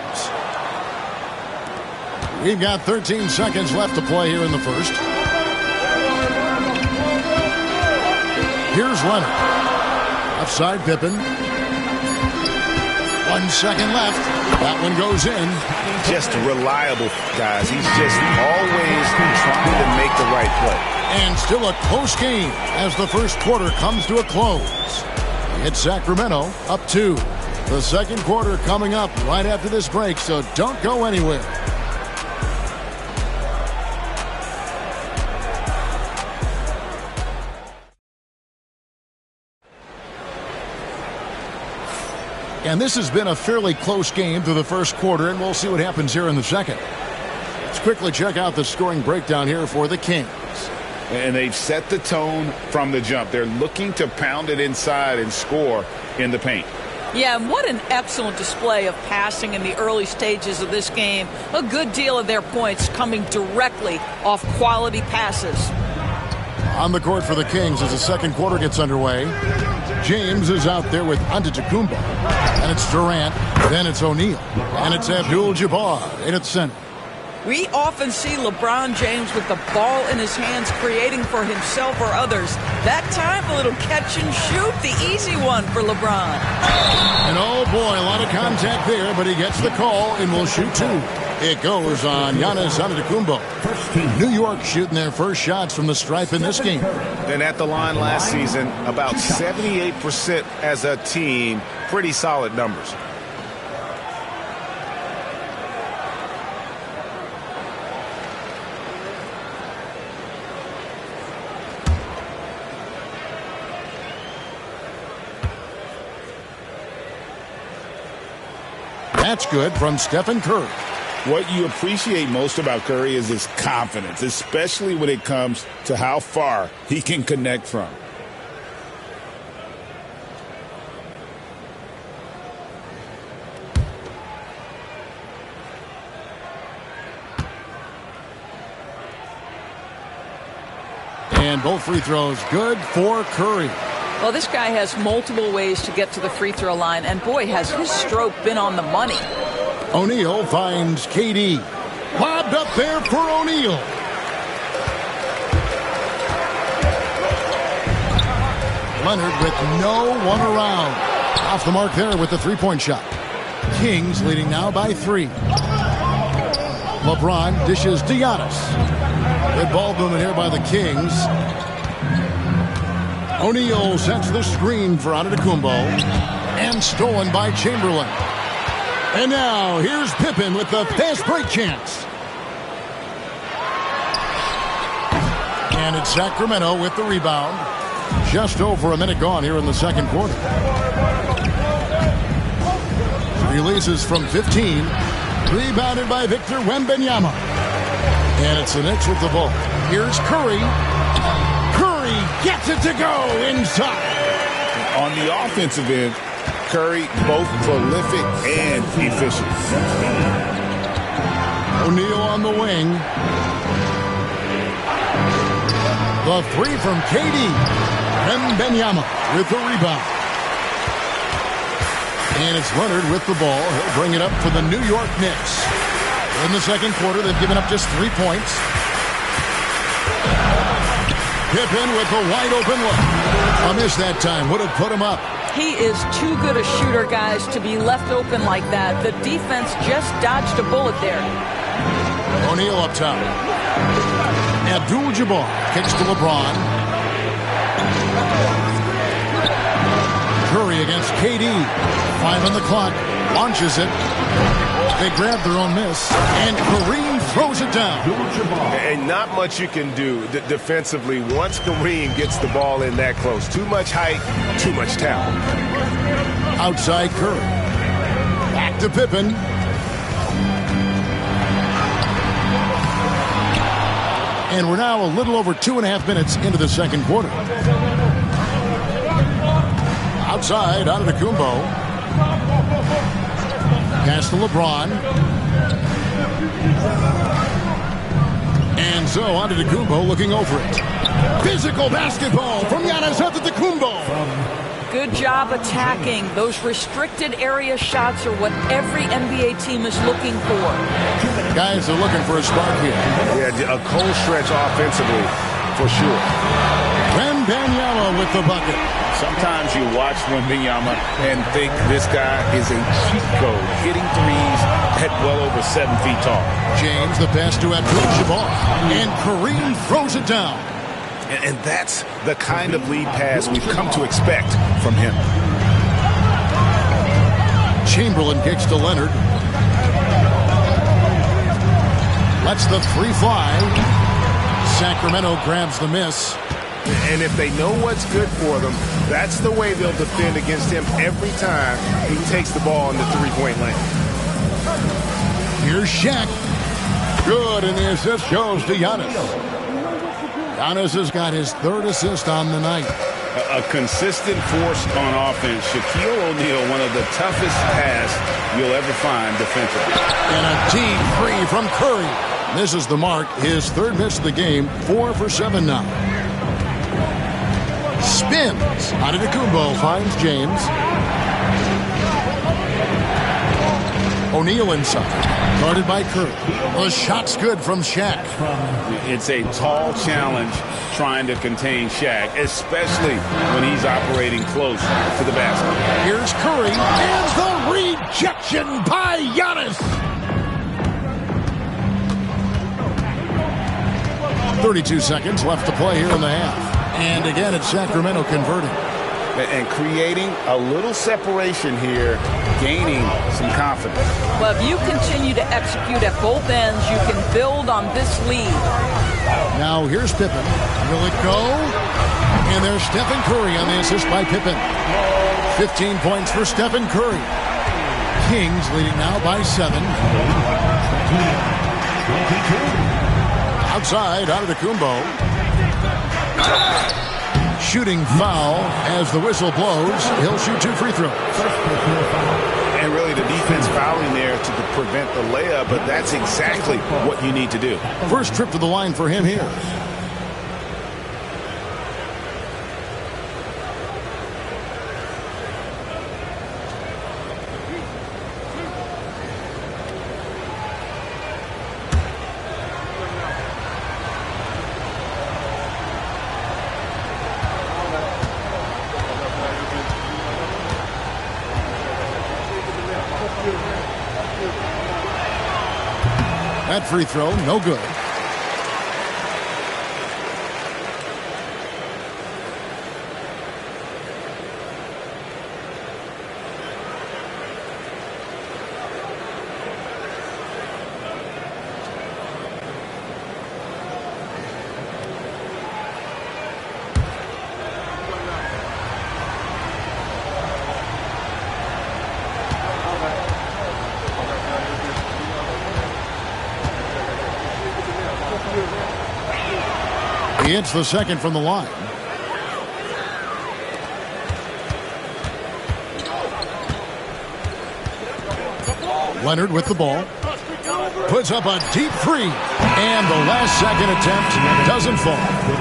We've got 13 seconds left to play here in the first. Here's Leonard. Offside Pippen. 1 second left. That one goes in. Just reliable, guys. He's just always trying to make the right play. And still a close game as the first quarter comes to a close. It's Sacramento up 2. The second quarter coming up right after this break, so don't go anywhere. And this has been a fairly close game through the first quarter, and we'll see what happens here in the second. Let's quickly check out the scoring breakdown here for the Kings. And they've set the tone from the jump. They're looking to pound it inside and score in the paint. Yeah, and what an excellent display of passing in the early stages of this game. A good deal of their points coming directly off quality passes. On the court for the Kings as the second quarter gets underway. James is out there with Antetokounmpo. And it's Durant. Then it's O'Neal. And it's Abdul-Jabbar in its center. We often see LeBron James with the ball in his hands creating for himself or others. That time, a little catch and shoot, the easy one for LeBron. And oh boy, a lot of contact there, but he gets the call and will shoot 2. It goes on Giannis Antetokounmpo. New York shooting their first shots from the stripe in this game. And at the line last season, about 78% as a team. Pretty solid numbers. That's good from Stephen Curry. What you appreciate most about Curry is his confidence, especially when it comes to how far he can connect from. And both free throws good for Curry. Well, this guy has multiple ways to get to the free throw line, and boy, has his stroke been on the money. O'Neal finds KD. Lobbed up there for O'Neal. Leonard with no one around. Off the mark there with the three-point shot. Kings leading now by 3. LeBron dishes to Giannis. Good ball movement here by the Kings. O'Neal sets the screen for Antetokounmpo. And stolen by Chamberlain. And now here's Pippen with the fast break chance. And it's Sacramento with the rebound. Just over a minute gone here in the second quarter. Releases from 15. Rebounded by Victor Wembanyama. And it's the Knicks with the ball. Here's Curry. Curry gets it to go inside. On the offensive end, Curry both prolific and efficient. O'Neal on the wing. The three from KD. Wembanyama with the rebound. And it's Leonard with the ball. He'll bring it up for the New York Knicks. In the second quarter, they've given up just 3 points. Pippen with the wide open look. A miss that time. Would have put him up. He is too good a shooter, guys, to be left open like that. The defense just dodged a bullet there. O'Neal up top. Abdul-Jabbar kicks to LeBron. Curry against KD. 5 on the clock. Launches it. They grab their own miss. And Kareem throws it down. And not much you can do defensively once Kareem gets the ball in that close. Too much height, too much talent. Outside Curry. Back to Pippen. And we're now a little over 2.5 minutes into the second quarter. Outside, Antetokounmpo. Pass to LeBron. And so Antetokounmpo looking over it. Physical basketball from Giannis Antetokounmpo. Good job attacking. Those restricted area shots are what every NBA team is looking for. Guys are looking for a spark here. Yeah, a cold stretch offensively, for sure. Wembanyama with the bucket. Sometimes you watch Wembanyama and think this guy is a cheat code, hitting threes at well over 7 feet tall. James, the pass to Abdul-Jabbar. And Kareem throws it down. And that's the kind of lead pass we've come to expect from him. Chamberlain kicks to Leonard. Lets the three fly. Sacramento grabs the miss. And if they know what's good for them, that's the way they'll defend against him every time he takes the ball in the three-point lane. Here's Shaq. Good, and the assist goes to Giannis. Giannis has got his 3rd assist on the night. A consistent force on offense. Shaquille O'Neal, one of the toughest pass you'll ever find defensively. And a deep three from Curry. Misses the mark. His 3rd miss of the game. 4 for 7 now. Spins. Antetokounmpo finds James. O'Neal inside. Guarded by Curry. The shot's good from Shaq. It's a tall challenge trying to contain Shaq, especially when he's operating close to the basket. Here's Curry. And the rejection by Giannis. 32 seconds left to play here in the half. And again, it's Sacramento converting. And creating a little separation here, gaining some confidence. Well, if you continue to execute at both ends, you can build on this lead. Now here's Pippen. Will it go? And there's Stephen Curry on the assist by Pippen. 15 points for Stephen Curry. Kings leading now by 7. Outside, Antetokounmpo. Shooting foul as the whistle blows. He'll shoot 2 free throws. And really the defense fouling there to prevent the layup, but that's exactly what you need to do. First trip to the line for him here. That free throw, no good. He hits the second from the line. Leonard with the ball. Puts up a deep three. And the last second attempt doesn't fall.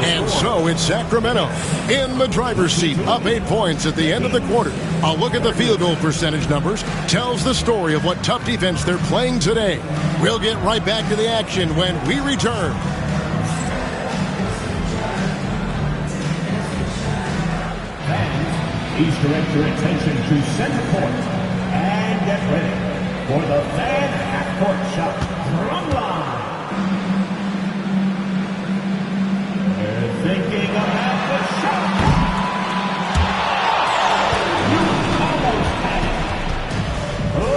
And so it's Sacramento in the driver's seat, up 8 points at the end of the quarter. A look at the field goal percentage numbers tells the story of what tough defense they're playing today. We'll get right back to the action when we return. Please direct your attention to center court and get ready for the fan half-court shot drum line. They're thinking about the shot. You almost had it.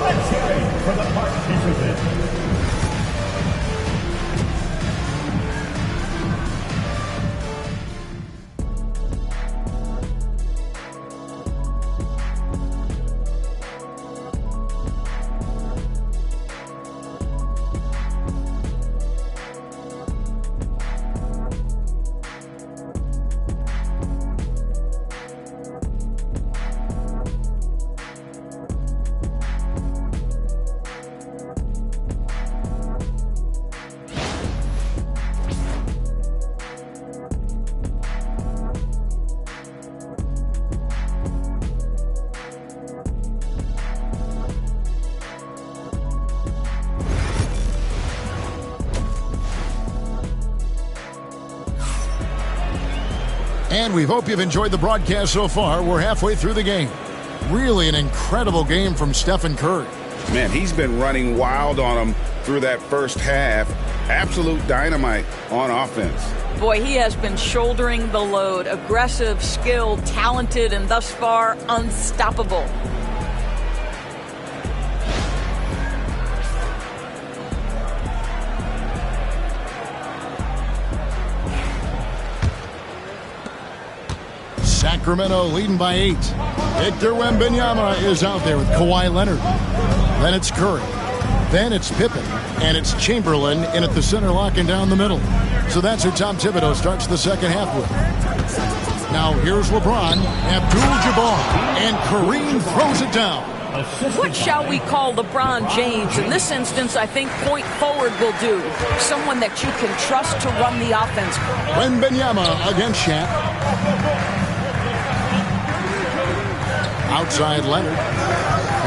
Let's hear it for the participant. And we hope you've enjoyed the broadcast so far. We're halfway through the game. Really an incredible game from Stephen Curry. Man, he's been running wild on him through that first half. Absolute dynamite on offense. Boy, he has been shouldering the load. Aggressive, skilled, talented, and thus far unstoppable. Sacramento leading by 8. Victor Wembanyama is out there with Kawhi Leonard. Then it's Curry. Then it's Pippen. And it's Chamberlain in at the center, locking down the middle. So that's who Tom Thibodeau starts the second half with. Now here's LeBron, Abdul-Jabbar, and Kareem throws it down. What shall we call LeBron James? In this instance, I think point forward will do. Someone that you can trust to run the offense. Wembanyama against Shaq. Outside Leonard.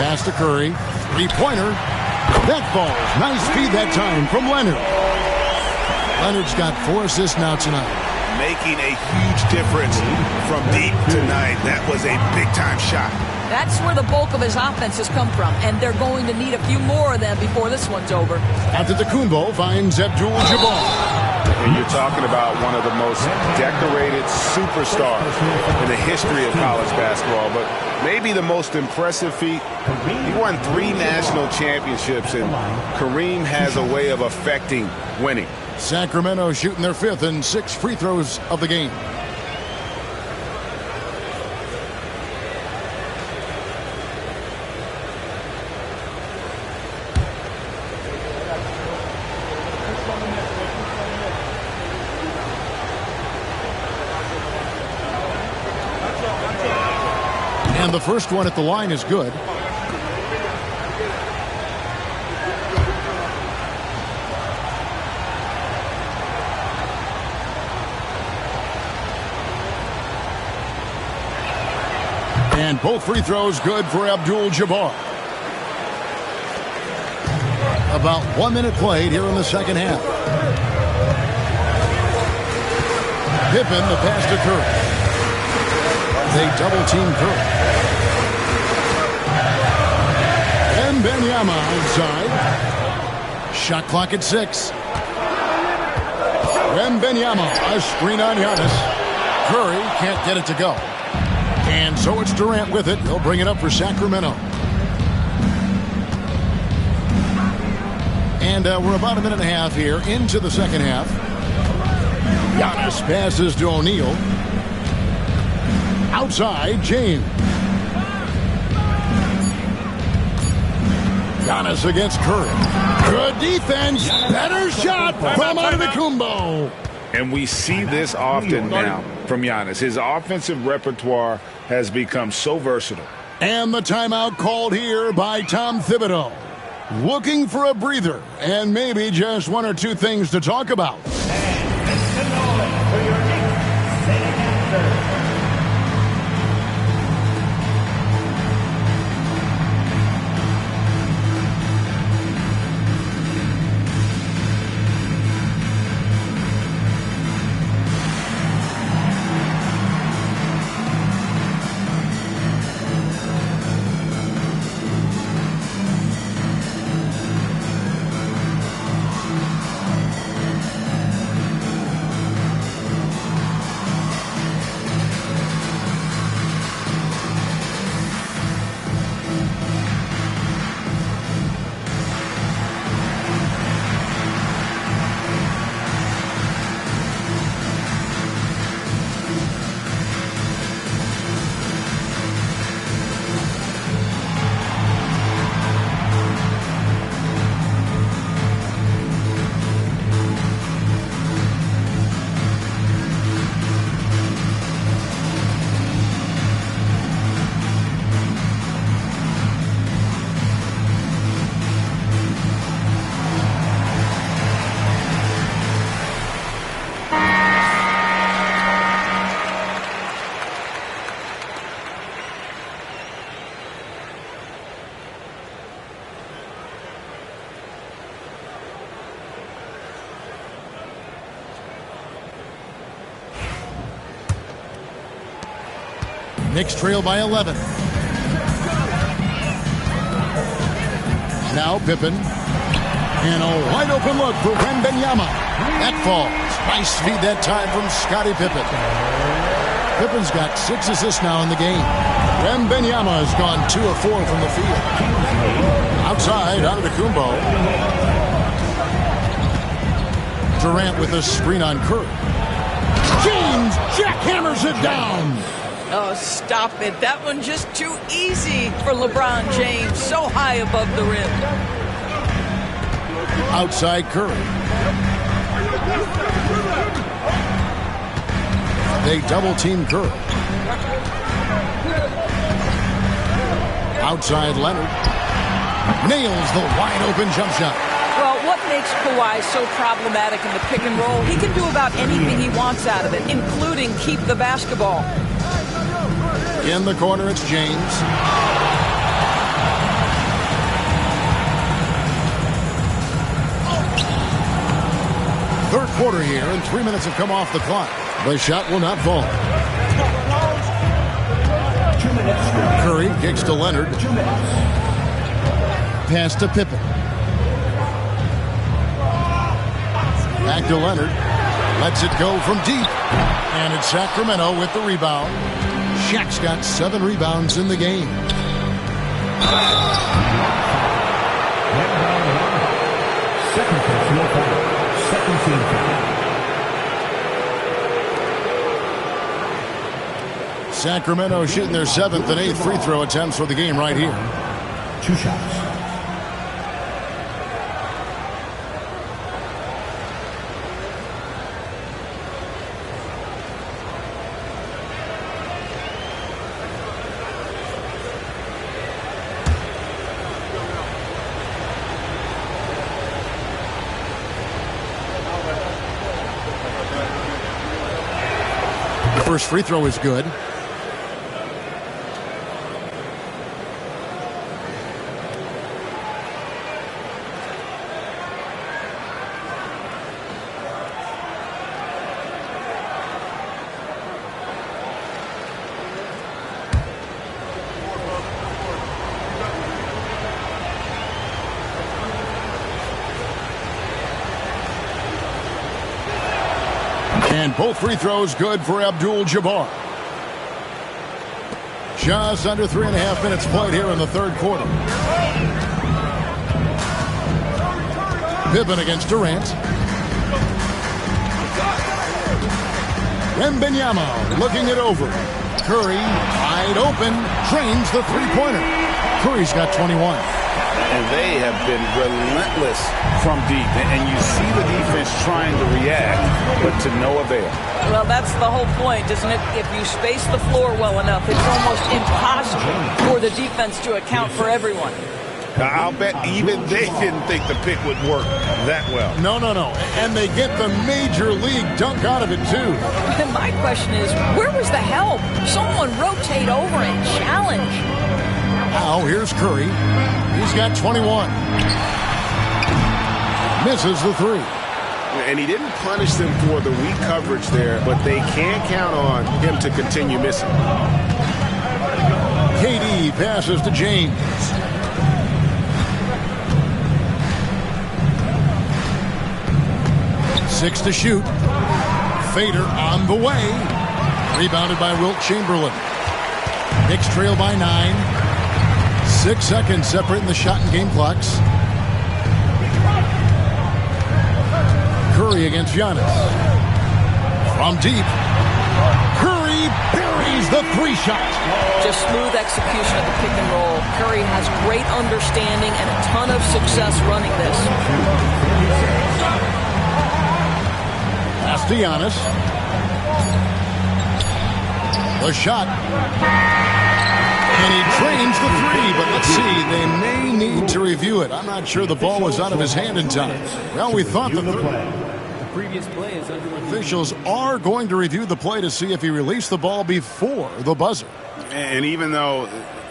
Pass to Curry. Three-pointer. That falls. Nice feed that time from Leonard. Leonard's got 4 assists now tonight. Making a huge difference from deep tonight. That was a big-time shot. That's where the bulk of his offense has come from, and they're going to need a few more of them before this one's over. Antetokounmpo finds Abdul-Jabbar. And you're talking about one of the most decorated superstars in the history of college basketball, but maybe the most impressive feat. He won 3 national championships, and Kareem has a way of affecting winning. Sacramento shooting their 5th and 6 free throws of the game. And the first one at the line is good. And both free throws good for Abdul-Jabbar. About 1 minute played here in the second half. Pippen, the pass to Curry. They double-team Curry. Wembanyama outside. Shot clock at 6. Wembanyama, a screen on Giannis. Curry can't get it to go. And so it's Durant with it. He'll bring it up for Sacramento. And we're about a minute and a half here into the second half. Giannis passes to O'Neal. Outside, James. Giannis against Curry. Good defense. Better shot from Antetokounmpo. And we see this often now from Giannis. His offensive repertoire has become so versatile. And the timeout called here by Tom Thibodeau. Looking for a breather and maybe just one or two things to talk about. Knicks trail by 11. Now Pippen. And a wide open look for Wembanyama. That falls. Nice feed that time from Scottie Pippen. Pippen's got 6 assists now in the game. Wembanyama has gone 2 of 4 from the field. Outside, Antetokounmpo. Durant with a screen on Curry. James jackhammers it down. Oh, stop it. That one just too easy for LeBron James. So high above the rim. Outside Curry. They double team Curry. Outside Leonard. Nails the wide open jump shot. Well, what makes Kawhi so problematic in the pick and roll? He can do about anything he wants out of it, including keep the basketball. In the corner, it's James. Third quarter here, and 3 minutes have come off the clock. The shot will not fall. Curry kicks to Leonard. Pass to Pippen. Back to Leonard. Lets it go from deep. And it's Sacramento with the rebound. Shaq's got 7 rebounds in the game. Second personal foul. Second team foul. Sacramento shooting their 7th and 8th free throw attempts for the game right here. 2 shots. First free throw is good. And both free throws good for Abdul-Jabbar. Just under 3.5 minutes played here in the third quarter. Pippen against Durant. Wembanyama looking it over. Curry wide open, drains the three-pointer. Curry's got 21. And they have been relentless from deep. And you see the defense trying to react, but to no avail. Well, that's the whole point, isn't it? If you space the floor well enough, it's almost impossible for the defense to account for everyone. I'll bet even they didn't think the pick would work that well. No. And they get the major league dunk out of it, too. And my question is, where was the help? Someone rotate over and challenge. Now, here's Curry. He's got 21. Misses the three. And he didn't punish them for the weak coverage there, but they can count on him to continue missing. KD passes to James. Six to shoot. Fader on the way. Rebounded by Wilt Chamberlain. Knicks trail by 9. 6 seconds separating the shot and game clocks. Curry against Giannis. From deep. Curry buries the three shot. Just smooth execution of the pick and roll. Curry has great understanding and a ton of success running this. Pass to Giannis. The shot. And he drains the three, but let's see, they may need to review it. I'm not sure the ball was out of his hand in time. Well, we thought the previous play is under officials are going to review the play to see if he released the ball before the buzzer. And even though,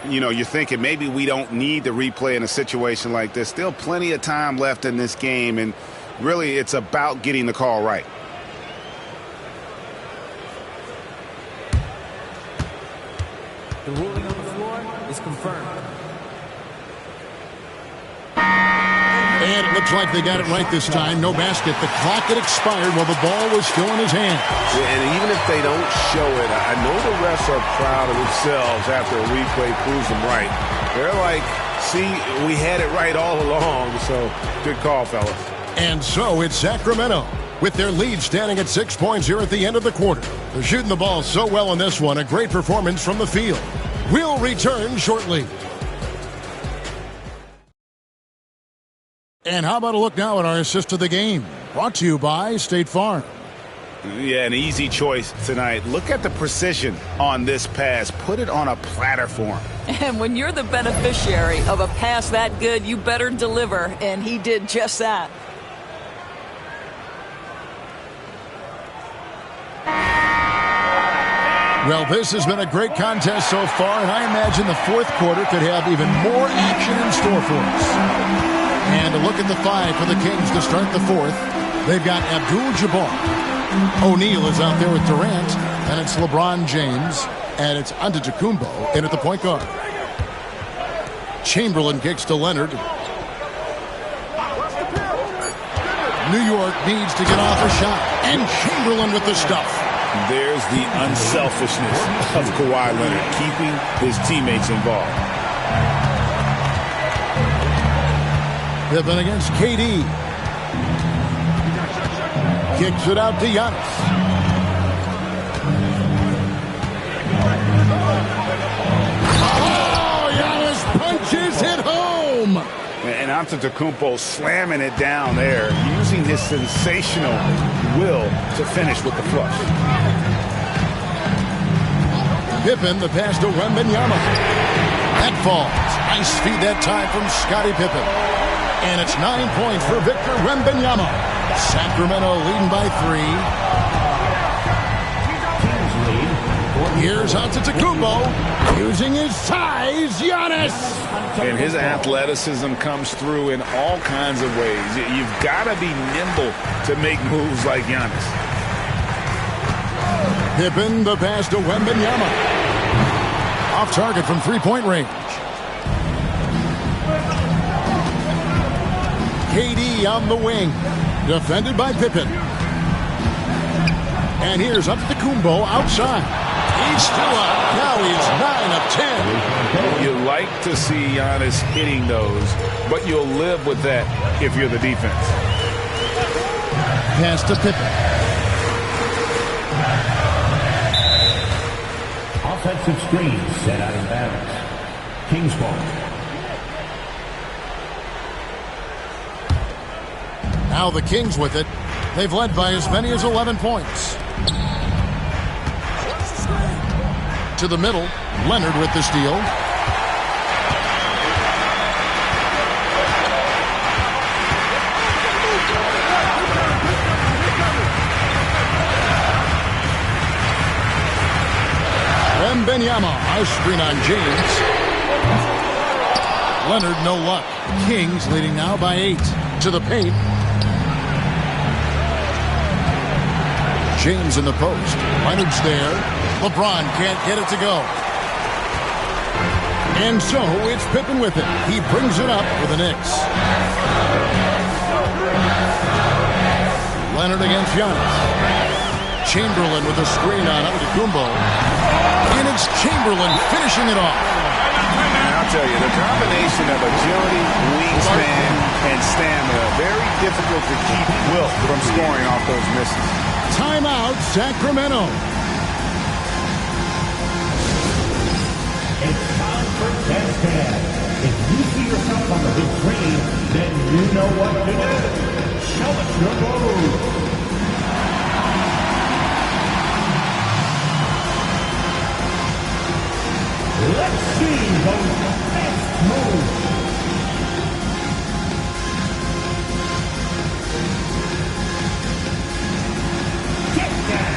you're thinking maybe we don't need the replay in a situation like this, still plenty of time left in this game, and really it's about getting the call right. The ruling on the floor is confirmed. And it looks like they got it right this time. No basket. The clock had expired while the ball was still in his hand. Yeah, and even if they don't show it, I know the refs are proud of themselves after a replay proves them right. They're like, see, we had it right all along, so good call, fellas. And so it's Sacramento with their lead standing at 6 points here at the end of the quarter. They're shooting the ball so well in this one. A great performance from the field. We'll return shortly. And how about a look now at our assist of the game? Brought to you by State Farm. Yeah, an easy choice tonight. Look at the precision on this pass. Put it on a platter for him. And when you're the beneficiary of a pass that good, you better deliver. And he did just that. Well, this has been a great contest so far, and I imagine the fourth quarter could have even more action in store for us. And a look at the five for the Kings to start the fourth. They've got Abdul-Jabbar. O'Neal is out there with Durant, and it's LeBron James, and it's Antetokounmpo in at the point guard. Chamberlain kicks to Leonard. New York needs to get off a shot, and Chamberlain with the stuff. There's the unselfishness of Kawhi Leonard, keeping his teammates involved. Pippen against KD. Kicks it out to Giannis. Oh, Giannis punches it home. And Antetokounmpo slamming it down there, using his sensational will to finish with the flush. Pippen, the pass to Wembanyama. That falls. Nice feed that time from Scottie Pippen. And it's 9 points for Victor Wembanyama. Sacramento leading by 3. Here's Antetokounmpo using his size. Giannis. And his athleticism comes through in all kinds of ways. You've got to be nimble to make moves like Giannis. Pippen, the pass to Wembanyama. Off target from three-point range. KD on the wing. Defended by Pippen. And here's Antetokounmpo outside. He's still up. Now he's 9 of 10. You like to see Giannis hitting those, but you'll live with that if you're the defense. Pass to Pippen. Offensive screen set out of bounds. Kings ball. Now the Kings with it. They've led by as many as 11 points. To the middle. Leonard with the steal. Wembanyama, a screen on James. Leonard, no luck. Kings leading now by 8. To the paint. James in the post. Leonard's there. LeBron can't get it to go. And so it's Pippen with it. He brings it up for the Knicks. Leonard against Giannis. Chamberlain with a screen on Antetokounmpo. And it's Chamberlain finishing it off. I'll tell you, the combination of agility, wingspan, and stamina, very difficult to keep Wilt from scoring off those misses. Timeout, Sacramento. It's time for 10-10. If you see yourself on the big screen, then you know what to do. Show us your move. Let's see those best moves. Get down.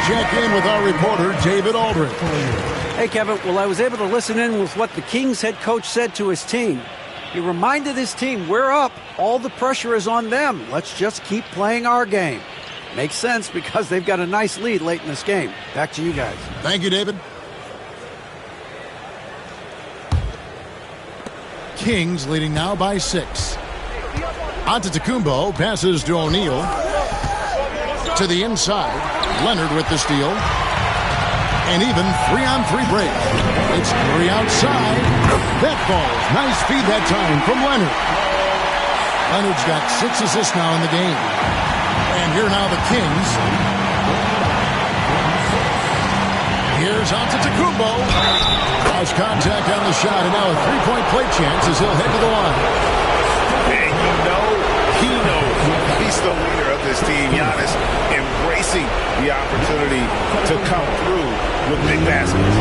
Check in with our reporter, David Aldridge. Hey, Kevin. Well, I was able to listen in with what the Kings head coach said to his team. He reminded his team, we're up. All the pressure is on them. Let's just keep playing our game. Makes sense because they've got a nice lead late in this game. Back to you guys. Thank you, David. Kings leading now by 6. Antetokounmpo passes to O'Neal. To the inside. Leonard with the steal. And even 3-on-3 break. It's 3 outside. That falls. Nice feed that time from Leonard. Leonard's got 6 assists now in the game. And here now the Kings. Here's Antetokounmpo. Cross contact on the shot. And now a 3-point play chance as he'll head to the line. And he knows he's the leader of this team. Giannis embracing the opportunity to come through with big baskets.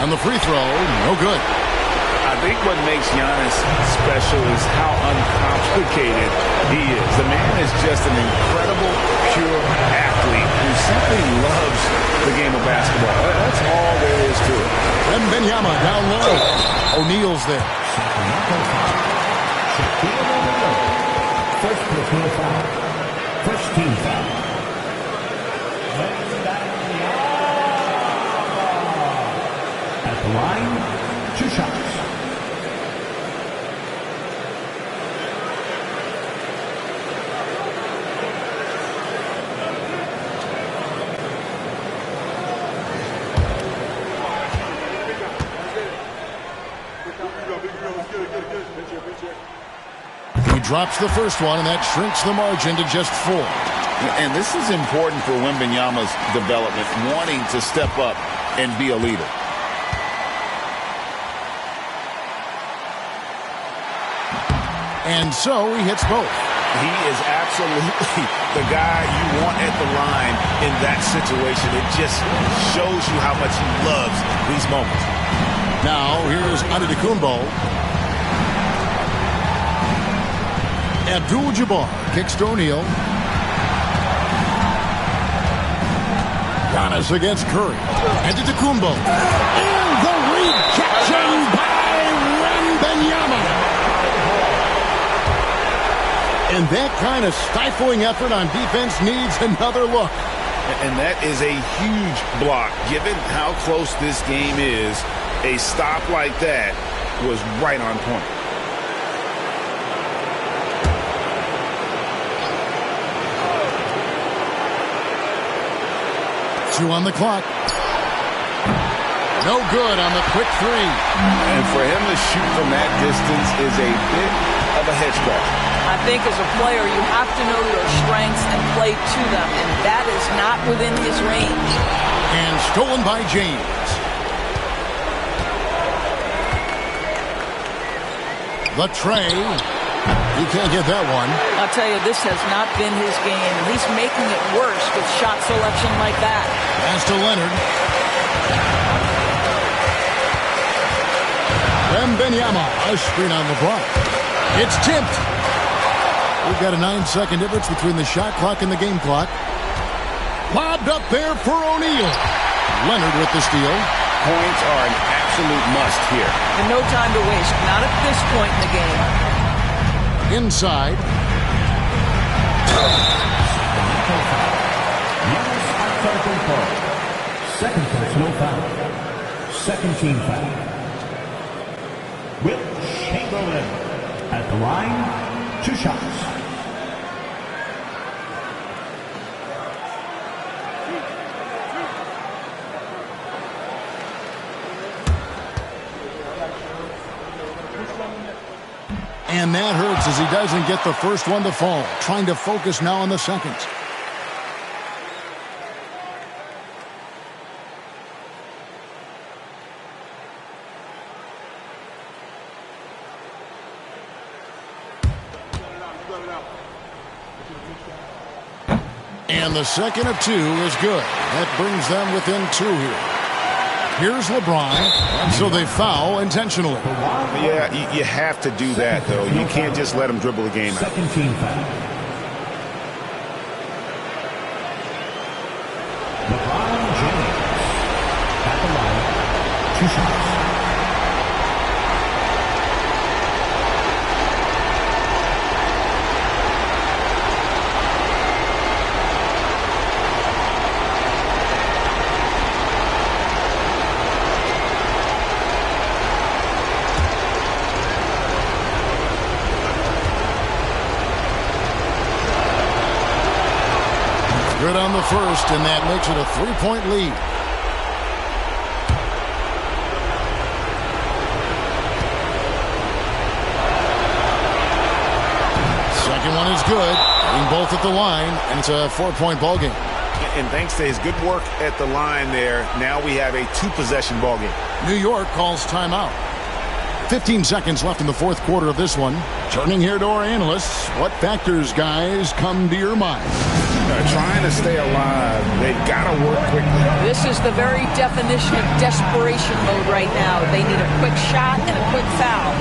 On the free throw, no good. I think what makes Giannis special is how uncomplicated he is. The man is just an incredible, pure athlete who simply loves the game of basketball. That's all there is to it. Wembanyama down low. O'Neal's there. First personal foul. First team foul. At the line, 2 shots. drops the first one, and that shrinks the margin to just 4. And this is important for Wembanyama's development, wanting to step up and be a leader. And so he hits both. He is absolutely the guy you want at the line in that situation. It just shows you how much he loves these moments. Now, here's Antetokounmpo. Abdul-Jabbar kicks to O'Neal. Giannis against Curry. Antetokounmpo. And the rejection by Wembanyama. And that kind of stifling effort on defense needs another look. And that is a huge block. Given how close this game is, a stop like that was right on point. Two on the clock. No good on the quick three. And for him to shoot from that distance is a bit of a head scratcher. I think as a player, you have to know your strengths and play to them, and that is not within his range. And stolen by James. The tray. You can't get that one. I'll tell you, this has not been his game, and he's making it worse with shot selection like that. Pass to Leonard. Wembanyama, a screen on the block. It's tipped. We've got a 9-second difference between the shot clock and the game clock. Lobbed up there for O'Neal. Leonard with the steal. Points are an absolute must here. And no time to waste, not at this point in the game. Inside. Second personal foul. Second team foul. Wilt Chamberlain at the line, 2 shots. And that hurts as he doesn't get the first one to fall. Trying to focus now on the second. And the second of 2 is good. That brings them within 2 here. Here's LeBron, and so they foul intentionally. Yeah, you have to do that, though. You can't just let him dribble the game out. Second team foul. LeBron James at the line, 2 shots. Good on the first, and that makes it a 3-point lead. Second one is good. Being both at the line, and it's a 4-point ball game. And thanks to his good work at the line there, now we have a 2-possession ball game. New York calls timeout. 15 seconds left in the fourth quarter of this one. Turning here to our analysts. What factors, guys, come to your mind? Trying to stay alive. They've got to work quickly. This is the very definition of desperation mode right now. They need a quick shot and a quick foul.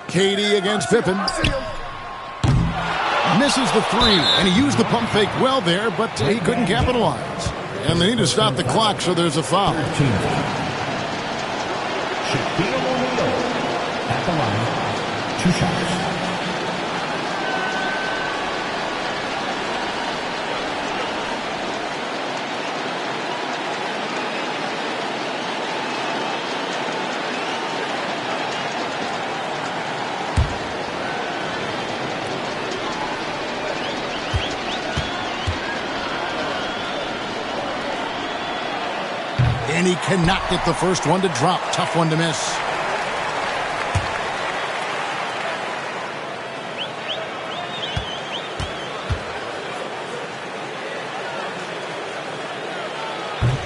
Katie against Pippen. Misses the three, and he used the pump fake well there, but he couldn't capitalize. And they need to stop the clock, so there's a foul. Shaquille O'Neal at the line. 2 shots. And he cannot get the first one to drop. Tough one to miss.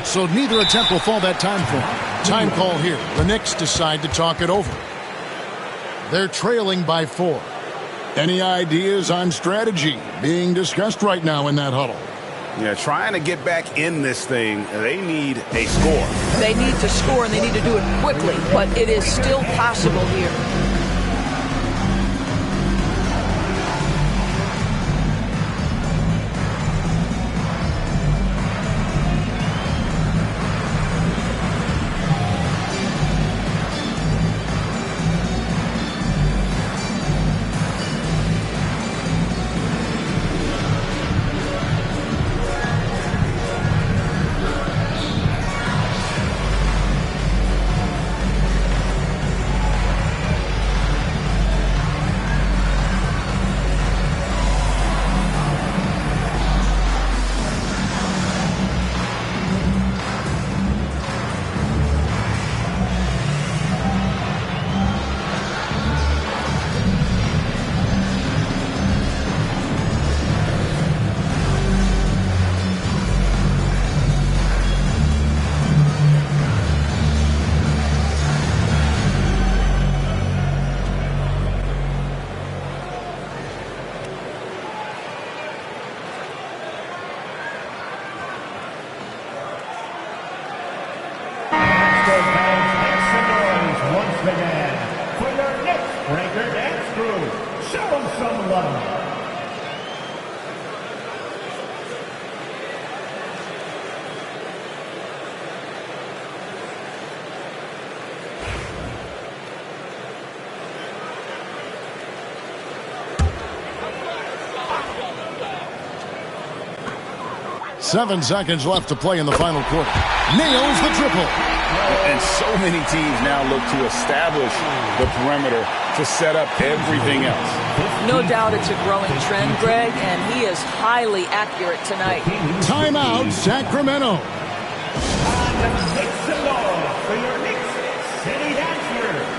So neither attempt will fall that time for him. Time call here. The Knicks decide to talk it over. They're trailing by 4. Any ideas on strategy being discussed right now in that huddle? Yeah, trying to get back in this thing, they need a score. They need to score, and they need to do it quickly, but it is still possible here. Seven seconds left to play in the final quarter. Nails the triple. And so many teams now look to establish the perimeter to set up everything else. No doubt it's a growing trend, Greg, and he is highly accurate tonight. Timeout, Sacramento. Make some noise for your Knicks City Dancers.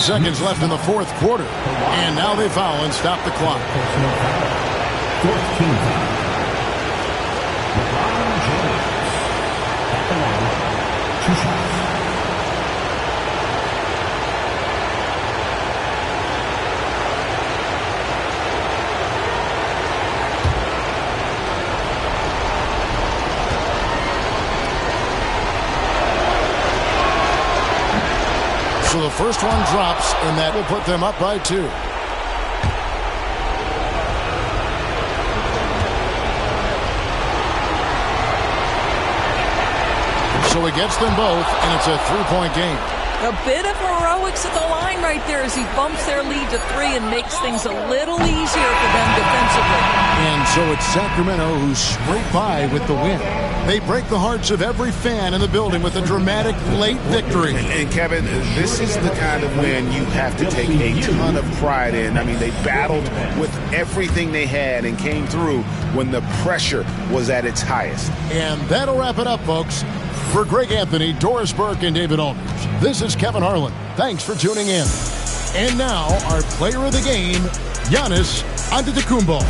Seconds left in the fourth quarter. And now they foul and stop the clock. Fourth team foul. LeBron James at the line. 2 So the first one drops, and that will put them up by 2. So he gets them both, and it's a 3-point game. A bit of heroics at the line right there as he bumps their lead to 3 and makes things a little easier for them defensively. And so it's Sacramento who scrape by with the win. They break the hearts of every fan in the building with a dramatic late victory. And Kevin, this is the kind of win you have to take a ton of pride in. I mean, they battled with everything they had and came through when the pressure was at its highest. And that'll wrap it up, folks. For Greg Anthony, Doris Burke, and David Aldridge, this is Kevin Harlan. Thanks for tuning in. And now, our player of the game, Giannis Antetokounmpo.